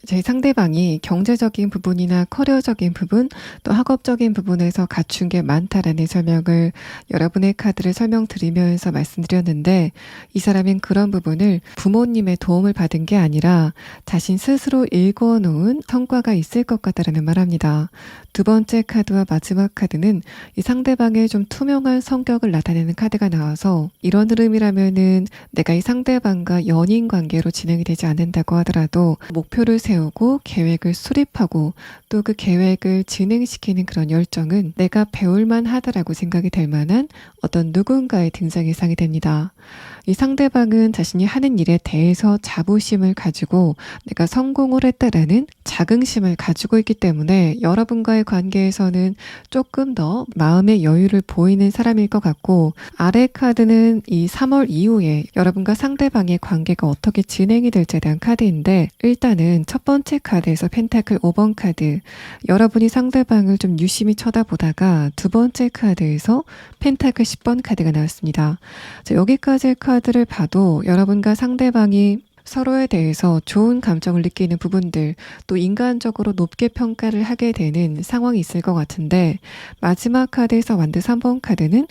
제 상대방이 경제적인 부분이나 커리어적인 부분, 또 학업적인 부분에서 갖춘 게 많다라는 설명을 여러분의 카드를 설명드리면서 말씀드렸는데, 이 사람은 그런 부분을 부모님의 도움을 받은 게 아니라 자신 스스로 읽어놓은 성과가 있을 것 같다라는 말합니다. 두 번째 카드와 마지막 카드는 이 상대방의 좀 투명한 성격을 나타내는 카드가 나와서, 이런 흐름이라면은 내가 이 상대방과 연인 관계로 진행이 되지 않는다고 하더라도 목표를 세우고 계획을 수립하고 또 그 계획을 진행시키는 그런 열정은 내가 배울만 하다라고 생각이 될 만한 어떤 누군가의 등장 예상이 됩니다. 이 상대방은 자신이 하는 일에 대해서 자부심을 가지고 내가 성공을 했다라는 자긍심을 가지고 있기 때문에 여러분과의 관계에서는 조금 더 마음의 여유를 보이는 사람일 것 같고, 아래 카드는 이 3월 이후에 여러분과 상대방의 관계가 어떻게 진행이 될지에 대한 카드인데, 일단은 첫 번째 카드에서 펜타클 5번 카드, 여러분이 상대방을 좀 유심히 쳐다보다가 두 번째 카드에서 펜타클 10번 카드가 나왔습니다. 자, 여기까지의 카드를 봐도 여러분과 상대방이 서로에 대해서 좋은 감정을 느끼는 부분들, 또 인간적으로 높게 평가를 하게 되는 상황이 있을 것 같은데, 마지막 카드에서 완드 3번 카드는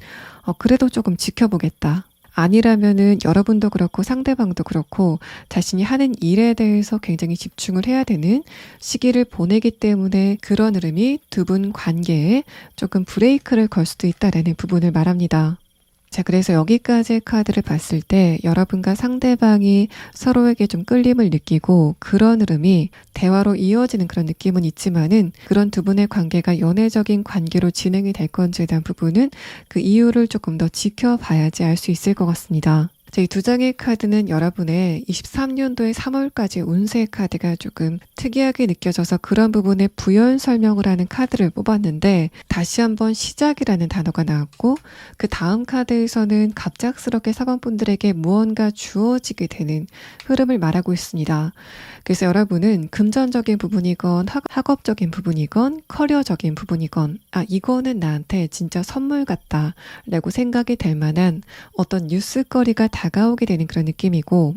그래도 조금 지켜보겠다. 아니라면은 여러분도 그렇고 상대방도 그렇고 자신이 하는 일에 대해서 굉장히 집중을 해야 되는 시기를 보내기 때문에 그런 흐름이 두 분 관계에 조금 브레이크를 걸 수도 있다라는 부분을 말합니다. 자, 그래서 여기까지의 카드를 봤을 때 여러분과 상대방이 서로에게 좀 끌림을 느끼고 그런 흐름이 대화로 이어지는 그런 느낌은 있지만은 그런 두 분의 관계가 연애적인 관계로 진행이 될 건지에 대한 부분은 그 이유를 조금 더 지켜봐야지 알 수 있을 것 같습니다. 이 두 장의 카드는 여러분의 23년도의 3월까지 운세 카드가 조금 특이하게 느껴져서 그런 부분에 부연 설명을 하는 카드를 뽑았는데 다시 한번 시작이라는 단어가 나왔고 그 다음 카드에서는 갑작스럽게 사번분들에게 무언가 주어지게 되는 흐름을 말하고 있습니다. 그래서 여러분은 금전적인 부분이건 학업적인 부분이건 커리어적인 부분이건 이거는 나한테 진짜 선물 같다 라고 생각이 될 만한 어떤 뉴스거리가 다가오게 되는 그런 느낌이고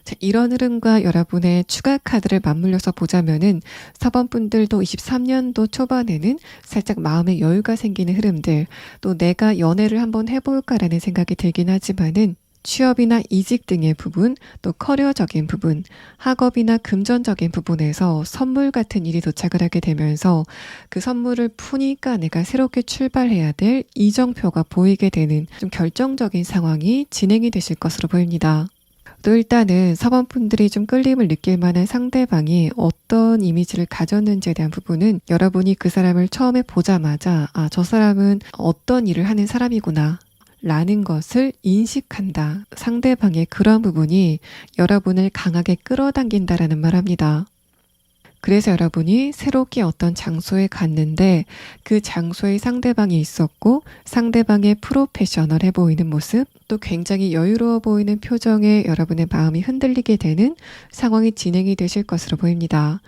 자, 이런 흐름과 여러분의 추가 카드를 맞물려서 보자면은 4번분들도 23년도 초반에는 살짝 마음의 여유가 생기는 흐름들 또 내가 연애를 한번 해볼까라는 생각이 들긴 하지만은 취업이나 이직 등의 부분, 또 커리어적인 부분, 학업이나 금전적인 부분에서 선물 같은 일이 도착을 하게 되면서 그 선물을 푸니까 내가 새롭게 출발해야 될 이정표가 보이게 되는 좀 결정적인 상황이 진행이 되실 것으로 보입니다. 또 일단은 사번분들이 좀 끌림을 느낄 만한 상대방이 어떤 이미지를 가졌는지에 대한 부분은 여러분이 그 사람을 처음에 보자마자 저 사람은 어떤 일을 하는 사람이구나 라는 것을 인식한다. 상대방의 그런 부분이 여러분을 강하게 끌어당긴다라는 말합니다. 그래서 여러분이 새롭게 어떤 장소에 갔는데 그 장소에 상대방이 있었고 상대방의 프로페셔널해 보이는 모습 또 굉장히 여유로워 보이는 표정에 여러분의 마음이 흔들리게 되는 상황이 진행이 되실 것으로 보입니다.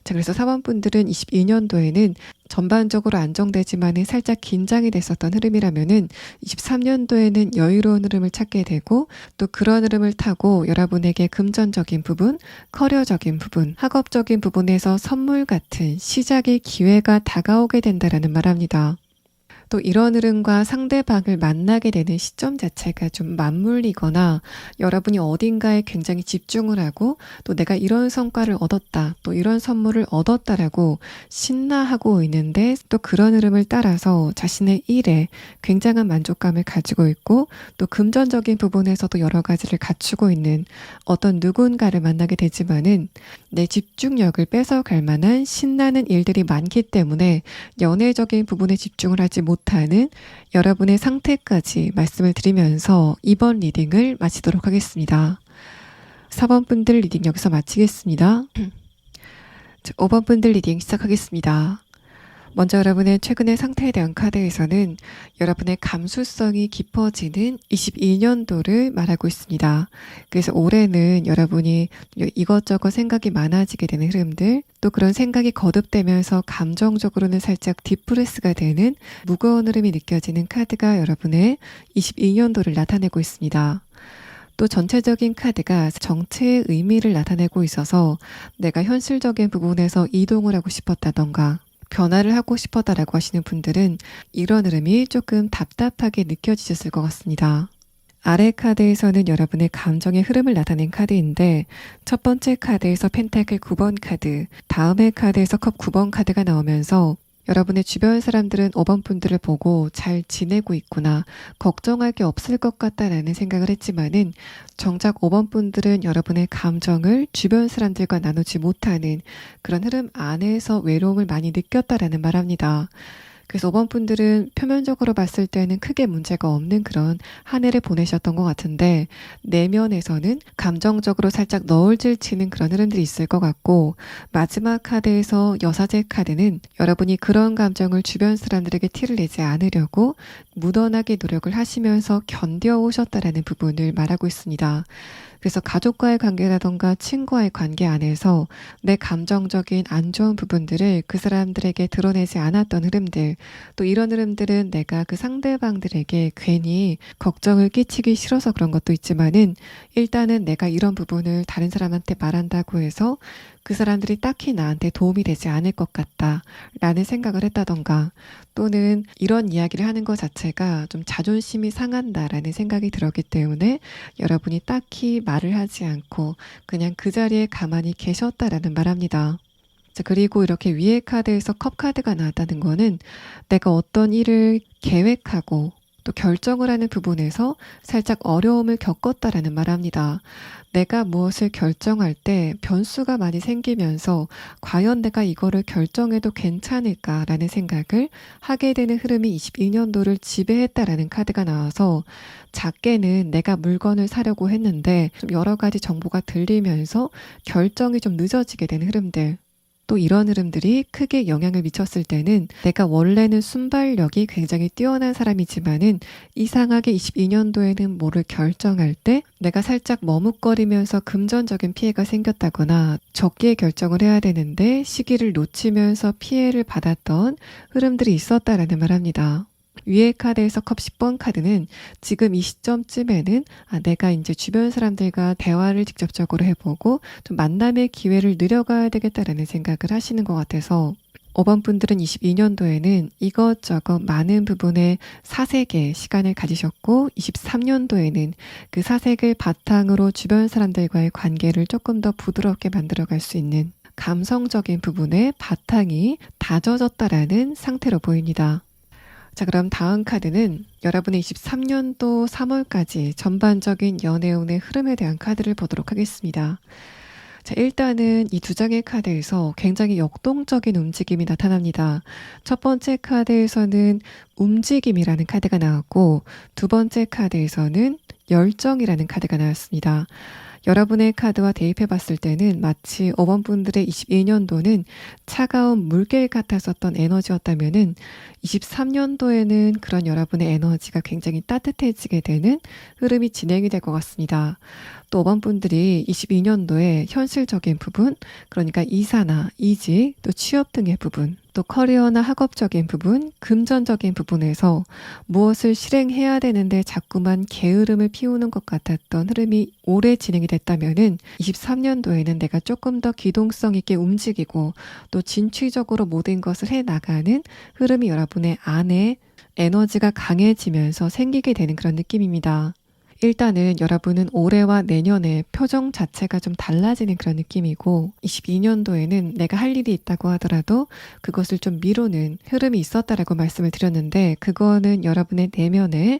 자, 그래서 4번분들은 22년도에는 전반적으로 안정되지만은 살짝 긴장이 됐었던 흐름이라면은 23년도에는 여유로운 흐름을 찾게 되고 또 그런 흐름을 타고 여러분에게 금전적인 부분, 커리어적인 부분, 학업적인 부분에서 선물 같은 시작의 기회가 다가오게 된다라는 말합니다. 또 이런 흐름과 상대방을 만나게 되는 시점 자체가 좀 맞물리거나 여러분이 어딘가에 굉장히 집중을 하고 또 내가 이런 성과를 얻었다, 또 이런 선물을 얻었다라고 신나하고 있는데 또 그런 흐름을 따라서 자신의 일에 굉장한 만족감을 가지고 있고 또 금전적인 부분에서도 여러 가지를 갖추고 있는 어떤 누군가를 만나게 되지만은 내 집중력을 뺏어갈 만한 신나는 일들이 많기 때문에 연애적인 부분에 집중을 하지 못하는 여러분의 상태까지 말씀을 드리면서 이번 리딩을 마치도록 하겠습니다. 4번분들 리딩 여기서 마치겠습니다. 5번분들 리딩 시작하겠습니다. 먼저 여러분의 최근의 상태에 대한 카드에서는 여러분의 감수성이 깊어지는 22년도를 말하고 있습니다. 그래서 올해는 여러분이 이것저것 생각이 많아지게 되는 흐름들, 또 그런 생각이 거듭되면서 감정적으로는 살짝 디프레스가 되는 무거운 흐름이 느껴지는 카드가 여러분의 22년도를 나타내고 있습니다. 또 전체적인 카드가 정체의 의미를 나타내고 있어서 내가 현실적인 부분에서 이동을 하고 싶었다던가 변화를 하고 싶었다라고 하시는 분들은 이런 흐름이 조금 답답하게 느껴지셨을 것 같습니다. 아래 카드에서는 여러분의 감정의 흐름을 나타낸 카드인데 첫 번째 카드에서 펜타클 9번 카드, 다음의 카드에서 컵 9번 카드가 나오면서 여러분의 주변 사람들은 5번 분들을 보고 잘 지내고 있구나, 걱정할 게 없을 것 같다라는 생각을 했지만은 정작 5번 분들은 여러분의 감정을 주변 사람들과 나누지 못하는 그런 흐름 안에서 외로움을 많이 느꼈다라는 말합니다. 그래서 5번 분들은 표면적으로 봤을 때는 크게 문제가 없는 그런 한 해를 보내셨던 것 같은데 내면에서는 감정적으로 살짝 너울질 치는 그런 흐름들이 있을 것 같고 마지막 카드에서 여사제 카드는 여러분이 그런 감정을 주변 사람들에게 티를 내지 않으려고 무던하게 노력을 하시면서 견뎌오셨다라는 부분을 말하고 있습니다. 그래서 가족과의 관계라던가 친구와의 관계 안에서 내 감정적인 안 좋은 부분들을 그 사람들에게 드러내지 않았던 흐름들, 또 이런 흐름들은 내가 그 상대방들에게 괜히 걱정을 끼치기 싫어서 그런 것도 있지만은 일단은 내가 이런 부분을 다른 사람한테 말한다고 해서 그 사람들이 딱히 나한테 도움이 되지 않을 것 같다 라는 생각을 했다던가 또는 이런 이야기를 하는 것 자체가 좀 자존심이 상한다라는 생각이 들었기 때문에 여러분이 딱히 말을 하지 않고 그냥 그 자리에 가만히 계셨다라는 말합니다. 자, 그리고 이렇게 위에 카드에서 컵 카드가 나왔다는 거는 내가 어떤 일을 계획하고 또 결정을 하는 부분에서 살짝 어려움을 겪었다라는 말합니다. 내가 무엇을 결정할 때 변수가 많이 생기면서 과연 내가 이거를 결정해도 괜찮을까라는 생각을 하게 되는 흐름이 22년도를 지배했다라는 카드가 나와서 작게는 내가 물건을 사려고 했는데 좀 여러 가지 정보가 들리면서 결정이 좀 늦어지게 되는 흐름들. 또 이런 흐름들이 크게 영향을 미쳤을 때는 내가 원래는 순발력이 굉장히 뛰어난 사람이지만은 이상하게 22년도에는 뭐를 결정할 때 내가 살짝 머뭇거리면서 금전적인 피해가 생겼다거나 적기에 결정을 해야 되는데 시기를 놓치면서 피해를 받았던 흐름들이 있었다라는 말합니다. 위의 카드에서 컵 10번 카드는 지금 이 시점쯤에는 내가 이제 주변 사람들과 대화를 직접적으로 해보고 좀 만남의 기회를 늘려가야 되겠다라는 생각을 하시는 것 같아서 5번 분들은 22년도에는 이것저것 많은 부분에 사색의 시간을 가지셨고 23년도에는 그 사색을 바탕으로 주변 사람들과의 관계를 조금 더 부드럽게 만들어갈 수 있는 감성적인 부분에 바탕이 다져졌다라는 상태로 보입니다. 자, 그럼 다음 카드는 여러분의 23년도 3월까지 전반적인 연애운의 흐름에 대한 카드를 보도록 하겠습니다. 자, 일단은 이 두 장의 카드에서 굉장히 역동적인 움직임이 나타납니다. 첫 번째 카드에서는 움직임이라는 카드가 나왔고 두 번째 카드에서는 열정이라는 카드가 나왔습니다. 여러분의 카드와 대입해 봤을 때는 마치 5번 분들의 22년도는 차가운 물결 같았었던 에너지였다면은 23년도에는 그런 여러분의 에너지가 굉장히 따뜻해지게 되는 흐름이 진행이 될 것 같습니다. 또 5번 분들이 22년도에 현실적인 부분, 그러니까 이사나 이직, 또 취업 등의 부분, 또 커리어나 학업적인 부분, 금전적인 부분에서 무엇을 실행해야 되는데 자꾸만 게으름을 피우는 것 같았던 흐름이 오래 진행이 됐다면은 23년도에는 내가 조금 더 기동성 있게 움직이고 또 진취적으로 모든 것을 해나가는 흐름이 여러분의 안에 에너지가 강해지면서 생기게 되는 그런 느낌입니다. 일단은 여러분은 올해와 내년에 표정 자체가 좀 달라지는 그런 느낌이고 22년도에는 내가 할 일이 있다고 하더라도 그것을 좀 미루는 흐름이 있었다라고 말씀을 드렸는데 그거는 여러분의 내면에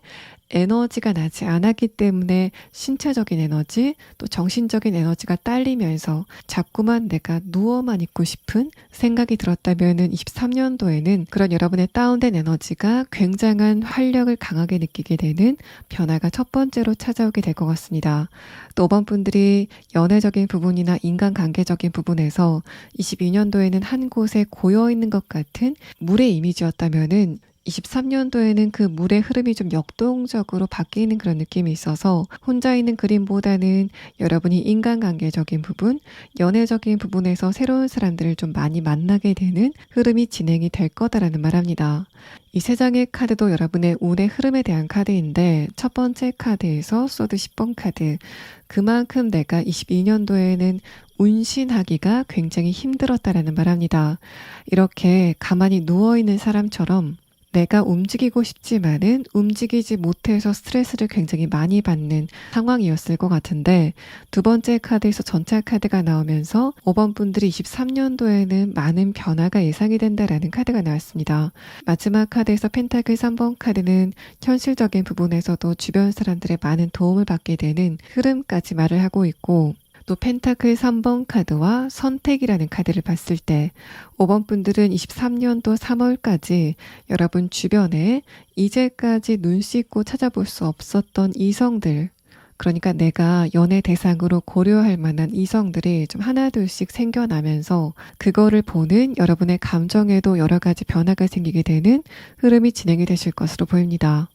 에너지가 나지 않았기 때문에 신체적인 에너지 또 정신적인 에너지가 딸리면서 자꾸만 내가 누워만 있고 싶은 생각이 들었다면은 23년도에는 그런 여러분의 다운된 에너지가 굉장한 활력을 강하게 느끼게 되는 변화가 첫 번째로 찾아오게 될 것 같습니다. 또 5번 분들이 연애적인 부분이나 인간관계적인 부분에서 22년도에는 한 곳에 고여 있는 것 같은 물의 이미지였다면은 23년도에는 그 물의 흐름이 좀 역동적으로 바뀌는 그런 느낌이 있어서 혼자 있는 그림보다는 여러분이 인간관계적인 부분, 연애적인 부분에서 새로운 사람들을 좀 많이 만나게 되는 흐름이 진행이 될 거다라는 말합니다. 이 세 장의 카드도 여러분의 운의 흐름에 대한 카드인데 첫 번째 카드에서 소드 10번 카드, 그만큼 내가 22년도에는 운신하기가 굉장히 힘들었다라는 말합니다. 이렇게 가만히 누워있는 사람처럼 내가 움직이고 싶지만은 움직이지 못해서 스트레스를 굉장히 많이 받는 상황이었을 것 같은데 두 번째 카드에서 전차 카드가 나오면서 5번 분들이 23년도에는 많은 변화가 예상이 된다라는 카드가 나왔습니다. 마지막 카드에서 펜타클 3번 카드는 현실적인 부분에서도 주변 사람들의 많은 도움을 받게 되는 흐름까지 말을 하고 있고 또 펜타클 3번 카드와 선택이라는 카드를 봤을 때 5번 분들은 23년도 3월까지 여러분 주변에 이제까지 눈 씻고 찾아볼 수 없었던 이성들, 그러니까 내가 연애 대상으로 고려할 만한 이성들이 좀 하나둘씩 생겨나면서 그거를 보는 여러분의 감정에도 여러 가지 변화가 생기게 되는 흐름이 진행이 되실 것으로 보입니다.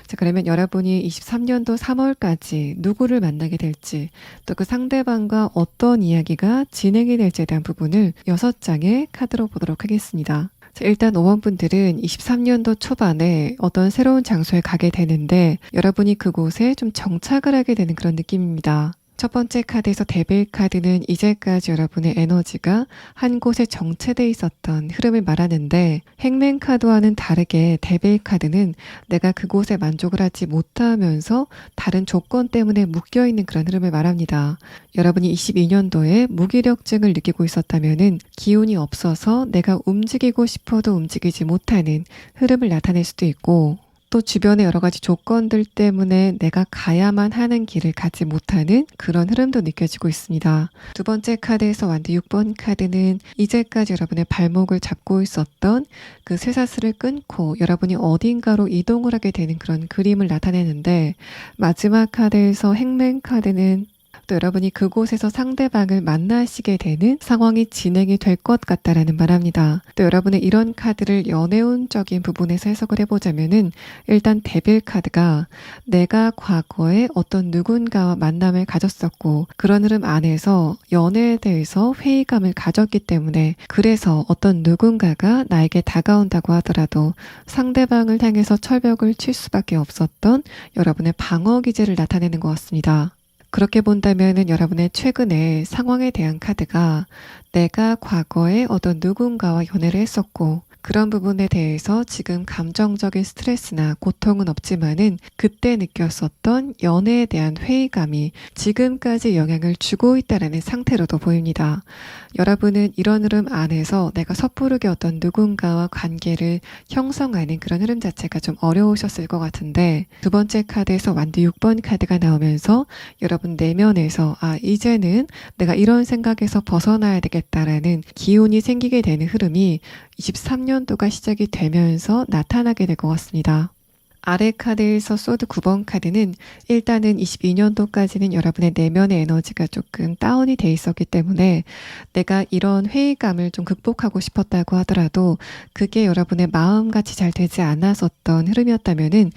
자, 그러면 여러분이 23년도 3월까지 누구를 만나게 될지 또 그 상대방과 어떤 이야기가 진행이 될지에 대한 부분을 6장의 카드로 보도록 하겠습니다. 자, 일단 5번 분들은 23년도 초반에 어떤 새로운 장소에 가게 되는데 여러분이 그곳에 좀 정착을 하게 되는 그런 느낌입니다. 첫 번째 카드에서 데빌 카드는 이제까지 여러분의 에너지가 한 곳에 정체돼 있었던 흐름을 말하는데 행맨 카드와는 다르게 데빌 카드는 내가 그곳에 만족을 하지 못하면서 다른 조건 때문에 묶여있는 그런 흐름을 말합니다. 여러분이 22년도에 무기력증을 느끼고 있었다면은 기운이 없어서 내가 움직이고 싶어도 움직이지 못하는 흐름을 나타낼 수도 있고 또 주변의 여러 가지 조건들 때문에 내가 가야만 하는 길을 가지 못하는 그런 흐름도 느껴지고 있습니다. 두 번째 카드에서 완드 6번 카드는 이제까지 여러분의 발목을 잡고 있었던 그 쇠사슬을 끊고 여러분이 어딘가로 이동을 하게 되는 그런 그림을 나타내는데, 마지막 카드에서 행맨 카드는 또 여러분이 그곳에서 상대방을 만나시게 되는 상황이 진행이 될 것 같다라는 말합니다. 또 여러분의 이런 카드를 연애운적인 부분에서 해석을 해보자면은, 일단 데빌 카드가 내가 과거에 어떤 누군가와 만남을 가졌었고 그런 흐름 안에서 연애에 대해서 회의감을 가졌기 때문에, 그래서 어떤 누군가가 나에게 다가온다고 하더라도 상대방을 향해서 철벽을 칠 수밖에 없었던 여러분의 방어 기제를 나타내는 것 같습니다. 그렇게 본다면은 여러분의 최근의 상황에 대한 카드가 내가 과거에 어떤 누군가와 연애를 했었고 그런 부분에 대해서 지금 감정적인 스트레스나 고통은 없지만은 그때 느꼈었던 연애에 대한 회의감이 지금까지 영향을 주고 있다는 상태로도 보입니다. 여러분은 이런 흐름 안에서 내가 섣부르게 어떤 누군가와 관계를 형성하는 그런 흐름 자체가 좀 어려우셨을 것 같은데, 두 번째 카드에서 완드 6번 카드가 나오면서 여러분 내면에서 이제는 내가 이런 생각에서 벗어나야 되겠다라는 기운이 생기게 되는 흐름이 23년도가 시작이 되면서 나타나게 될 것 같습니다. 아래 카드에서 소드 9번 카드는 일단은 22년도까지는 여러분의 내면의 에너지가 조금 다운이 돼 있었기 때문에 내가 이런 회의감을 좀 극복하고 싶었다고 하더라도 그게 여러분의 마음같이 잘 되지 않았었던 흐름이었다면은,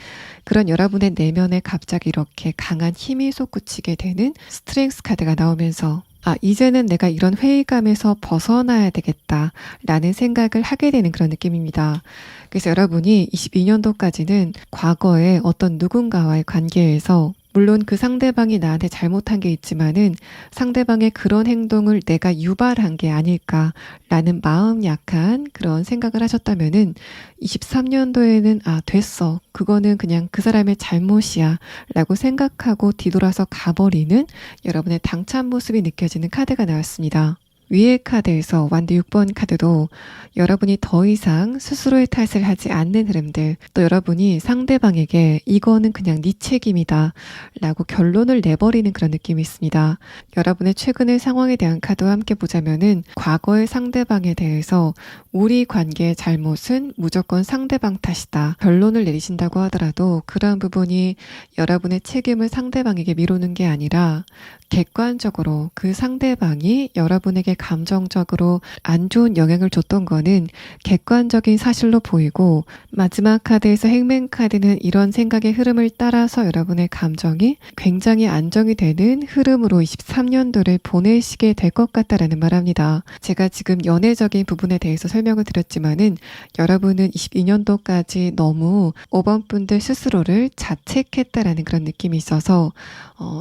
그런 여러분의 내면에 갑자기 이렇게 강한 힘이 솟구치게 되는 스트렝스 카드가 나오면서 이제는 내가 이런 회의감에서 벗어나야 되겠다라는 생각을 하게 되는 그런 느낌입니다. 그래서 여러분이 22년도까지는 과거에 어떤 누군가와의 관계에서 물론 그 상대방이 나한테 잘못한 게 있지만은 상대방의 그런 행동을 내가 유발한 게 아닐까라는 마음 약한 그런 생각을 하셨다면은 23년도에는 됐어. 그거는 그냥 그 사람의 잘못이야 라고 생각하고 뒤돌아서 가버리는 여러분의 당찬 모습이 느껴지는 카드가 나왔습니다. 위의 카드에서 완드 6번 카드도 여러분이 더 이상 스스로의 탓을 하지 않는 흐름들, 또 여러분이 상대방에게 이거는 그냥 네 책임이다 라고 결론을 내버리는 그런 느낌이 있습니다. 여러분의 최근의 상황에 대한 카드와 함께 보자면은, 과거의 상대방에 대해서 우리 관계의 잘못은 무조건 상대방 탓이다 결론을 내리신다고 하더라도, 그러한 부분이 여러분의 책임을 상대방에게 미루는 게 아니라 객관적으로 그 상대방이 여러분에게 감정적으로 안 좋은 영향을 줬던 거는 객관적인 사실로 보이고, 마지막 카드에서 행맨 카드는 이런 생각의 흐름을 따라서 여러분의 감정이 굉장히 안정이 되는 흐름으로 23년도를 보내시게 될 것 같다라는 말합니다. 제가 지금 연애적인 부분에 대해서 설명을 드렸지만은, 여러분은 22년도까지 너무 5번 분들 스스로를 자책했다라는 그런 느낌이 있어서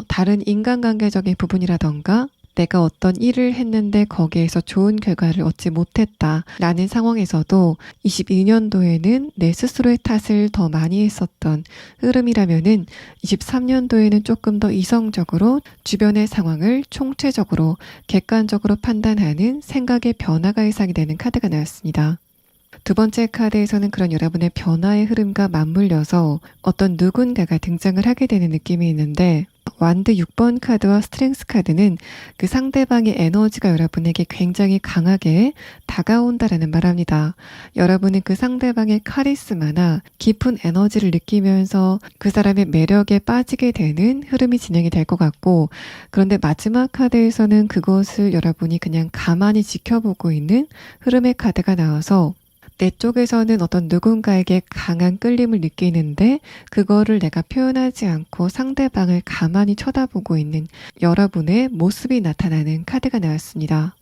다른 인간관계적인 부분이라던가 내가 어떤 일을 했는데 거기에서 좋은 결과를 얻지 못했다라는 상황에서도 22년도에는 내 스스로의 탓을 더 많이 했었던 흐름이라면은 23년도에는 조금 더 이성적으로 주변의 상황을 총체적으로 객관적으로 판단하는 생각의 변화가 예상이 되는 카드가 나왔습니다. 두 번째 카드에서는 그런 여러분의 변화의 흐름과 맞물려서 어떤 누군가가 등장을 하게 되는 느낌이 있는데, 완드 6번 카드와 스트렝스 카드는 그 상대방의 에너지가 여러분에게 굉장히 강하게 다가온다라는 말합니다. 여러분은 그 상대방의 카리스마나 깊은 에너지를 느끼면서 그 사람의 매력에 빠지게 되는 흐름이 진행이 될 것 같고, 그런데 마지막 카드에서는 그것을 여러분이 그냥 가만히 지켜보고 있는 흐름의 카드가 나와서, 내 쪽에서는 어떤 누군가에게 강한 끌림을 느끼는데 그거를 내가 표현하지 않고 상대방을 가만히 쳐다보고 있는 여러분의 모습이 나타나는 카드가 나왔습니다.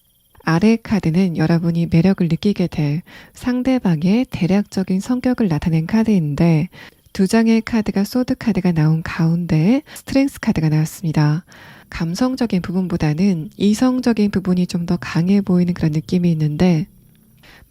아래 카드는 여러분이 매력을 느끼게 될 상대방의 대략적인 성격을 나타낸 카드인데, 두 장의 카드가 소드 카드가 나온 가운데 스트렝스 카드가 나왔습니다. 감성적인 부분보다는 이성적인 부분이 좀 더 강해 보이는 그런 느낌이 있는데,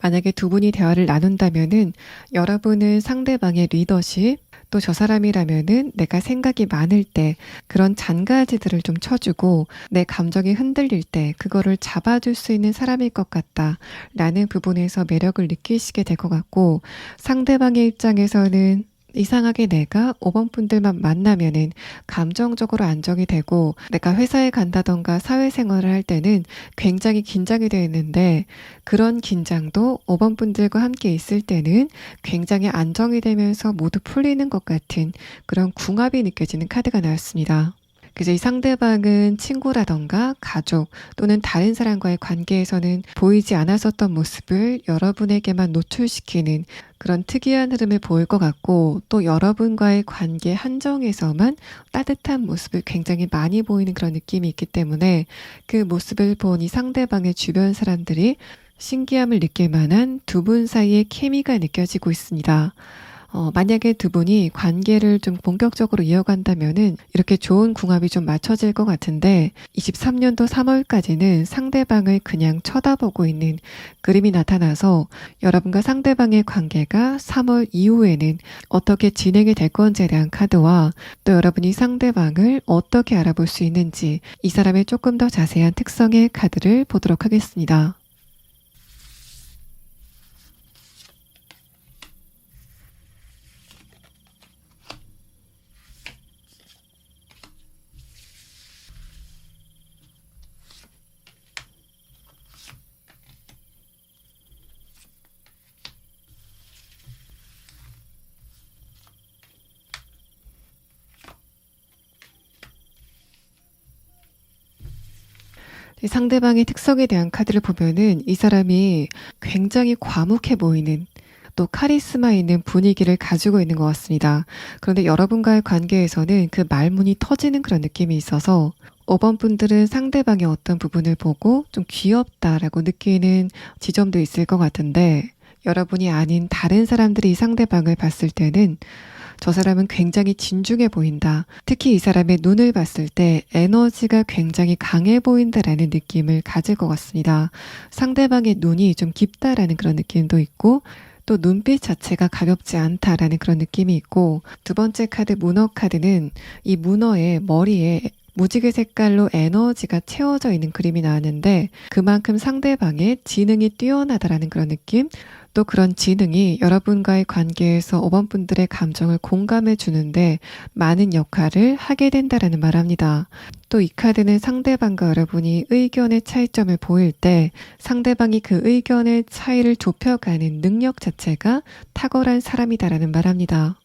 만약에 두 분이 대화를 나눈다면은 여러분은 상대방의 리더십, 또 저 사람이라면은 내가 생각이 많을 때 그런 잔가지들을 좀 쳐주고 내 감정이 흔들릴 때 그거를 잡아줄 수 있는 사람일 것 같다 라는 부분에서 매력을 느끼시게 될 것 같고, 상대방의 입장에서는 이상하게 내가 5번 분들만 만나면은 감정적으로 안정이 되고 내가 회사에 간다던가 사회생활을 할 때는 굉장히 긴장이 되어 있는데 그런 긴장도 5번 분들과 함께 있을 때는 굉장히 안정이 되면서 모두 풀리는 것 같은 그런 궁합이 느껴지는 카드가 나왔습니다. 그래서 이 상대방은 친구라던가 가족 또는 다른 사람과의 관계에서는 보이지 않았었던 모습을 여러분에게만 노출시키는 그런 특이한 흐름을 보일 것 같고 또 여러분과의 관계 한정에서만 따뜻한 모습을 굉장히 많이 보이는 그런 느낌이 있기 때문에 그 모습을 본 이 상대방의 주변 사람들이 신기함을 느낄 만한 두 분 사이의 케미가 느껴지고 있습니다. 만약에 두 분이 관계를 좀 본격적으로 이어간다면은 이렇게 좋은 궁합이 좀 맞춰질 것 같은데 23년도 3월까지는 상대방을 그냥 쳐다보고 있는 그림이 나타나서 여러분과 상대방의 관계가 3월 이후에는 어떻게 진행이 될 건지에 대한 카드와 또 여러분이 상대방을 어떻게 알아볼 수 있는지 이 사람의 조금 더 자세한 특성의 카드를 보도록 하겠습니다. 이 상대방의 특성에 대한 카드를 보면은 이 사람이 굉장히 과묵해 보이는 또 카리스마 있는 분위기를 가지고 있는 것 같습니다. 그런데 여러분과의 관계에서는 그 말문이 터지는 그런 느낌이 있어서 5번 분들은 상대방의 어떤 부분을 보고 좀 귀엽다라고 느끼는 지점도 있을 것 같은데 여러분이 아닌 다른 사람들이 이 상대방을 봤을 때는 저 사람은 굉장히 진중해 보인다. 특히 이 사람의 눈을 봤을 때 에너지가 굉장히 강해 보인다라는 느낌을 가질 것 같습니다. 상대방의 눈이 좀 깊다라는 그런 느낌도 있고 또 눈빛 자체가 가볍지 않다라는 그런 느낌이 있고 두 번째 카드 문어 카드는 이 문어의 머리에 무지개 색깔로 에너지가 채워져 있는 그림이 나왔는데 그만큼 상대방의 지능이 뛰어나다라는 그런 느낌 또 그런 지능이 여러분과의 관계에서 5번 분들의 감정을 공감해 주는데 많은 역할을 하게 된다라는 말합니다. 또 이 카드는 상대방과 여러분이 의견의 차이점을 보일 때 상대방이 그 의견의 차이를 좁혀가는 능력 자체가 탁월한 사람이다라는 말합니다.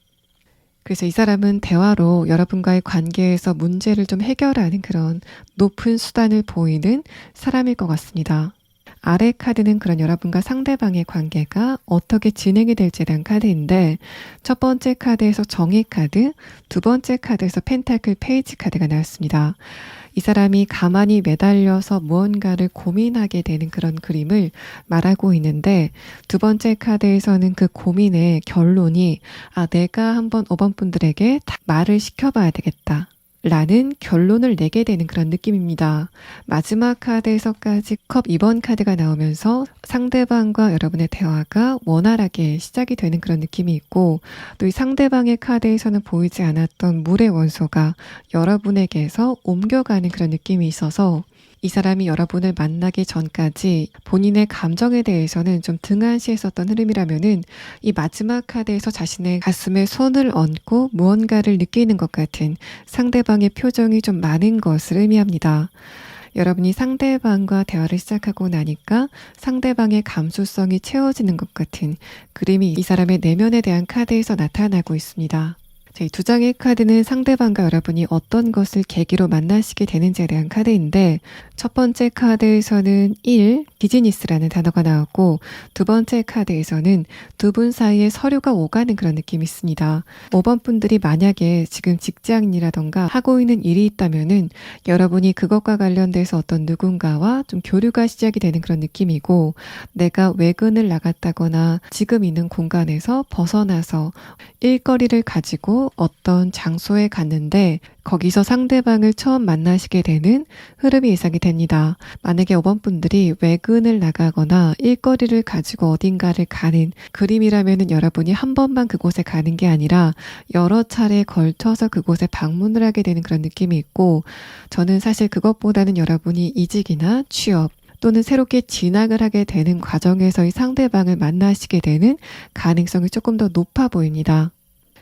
그래서 이 사람은 대화로 여러분과의 관계에서 문제를 좀 해결하는 그런 높은 수단을 보이는 사람일 것 같습니다. 아래 카드는 그런 여러분과 상대방의 관계가 어떻게 진행이 될지에 대한 카드인데 첫 번째 카드에서 정의 카드, 두 번째 카드에서 펜타클 페이지 카드가 나왔습니다. 이 사람이 가만히 매달려서 무언가를 고민하게 되는 그런 그림을 말하고 있는데 두 번째 카드에서는 그 고민의 결론이 내가 한번 5번 분들에게 말을 시켜봐야 되겠다. 라는 결론을 내게 되는 그런 느낌입니다. 마지막 카드에서까지 컵 2번 카드가 나오면서 상대방과 여러분의 대화가 원활하게 시작이 되는 그런 느낌이 있고 또 이 상대방의 카드에서는 보이지 않았던 물의 원소가 여러분에게서 옮겨가는 그런 느낌이 있어서 이 사람이 여러분을 만나기 전까지 본인의 감정에 대해서는 좀 등한시했었던 흐름이라면은 이 마지막 카드에서 자신의 가슴에 손을 얹고 무언가를 느끼는 것 같은 상대방의 표정이 좀 많은 것을 의미합니다. 여러분이 상대방과 대화를 시작하고 나니까 상대방의 감수성이 채워지는 것 같은 그림이 이 사람의 내면에 대한 카드에서 나타나고 있습니다. 이 두 장의 카드는 상대방과 여러분이 어떤 것을 계기로 만나시게 되는지에 대한 카드인데 첫 번째 카드에서는 비즈니스라는 단어가 나왔고 두 번째 카드에서는 두 분 사이에 서류가 오가는 그런 느낌이 있습니다. 5번 분들이 만약에 지금 직장이라던가 하고 있는 일이 있다면은 여러분이 그것과 관련돼서 어떤 누군가와 좀 교류가 시작이 되는 그런 느낌이고 내가 외근을 나갔다거나 지금 있는 공간에서 벗어나서 일거리를 가지고 어떤 장소에 갔는데 거기서 상대방을 처음 만나시게 되는 흐름이 예상이 됩니다. 만약에 5번 분들이 외근을 나가거나 일거리를 가지고 어딘가를 가는 그림이라면 여러분이 한 번만 그곳에 가는 게 아니라 여러 차례 걸쳐서 그곳에 방문을 하게 되는 그런 느낌이 있고 저는 사실 그것보다는 여러분이 이직이나 취업 또는 새롭게 진학을 하게 되는 과정에서 이 상대방을 만나시게 되는 가능성이 조금 더 높아 보입니다.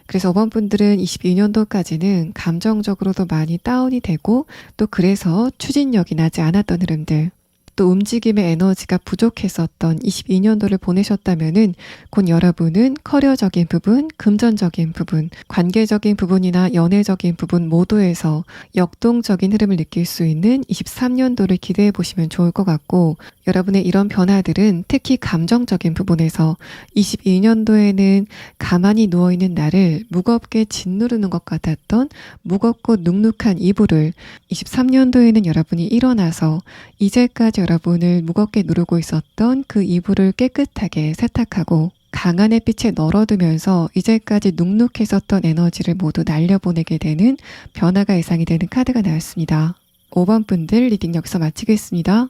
그래서 5번 분들은 22년도까지는 감정적으로도 많이 다운이 되고 또 그래서 추진력이 나지 않았던 흐름들, 또 움직임의 에너지가 부족했었던 22년도를 보내셨다면은 곧 여러분은 커리어적인 부분, 금전적인 부분, 관계적인 부분이나 연애적인 부분 모두에서 역동적인 흐름을 느낄 수 있는 23년도를 기대해 보시면 좋을 것 같고, 여러분의 이런 변화들은 특히 감정적인 부분에서 22년도에는 가만히 누워있는 나를 무겁게 짓누르는 것 같았던 무겁고 눅눅한 이불을 23년도에는 여러분이 일어나서 이제까지 여러분을 무겁게 누르고 있었던 그 이불을 깨끗하게 세탁하고 강한 햇빛에 널어두면서 이제까지 눅눅했었던 에너지를 모두 날려보내게 되는 변화가 예상이 되는 카드가 나왔습니다. 5번 분들 리딩 여기서 마치겠습니다.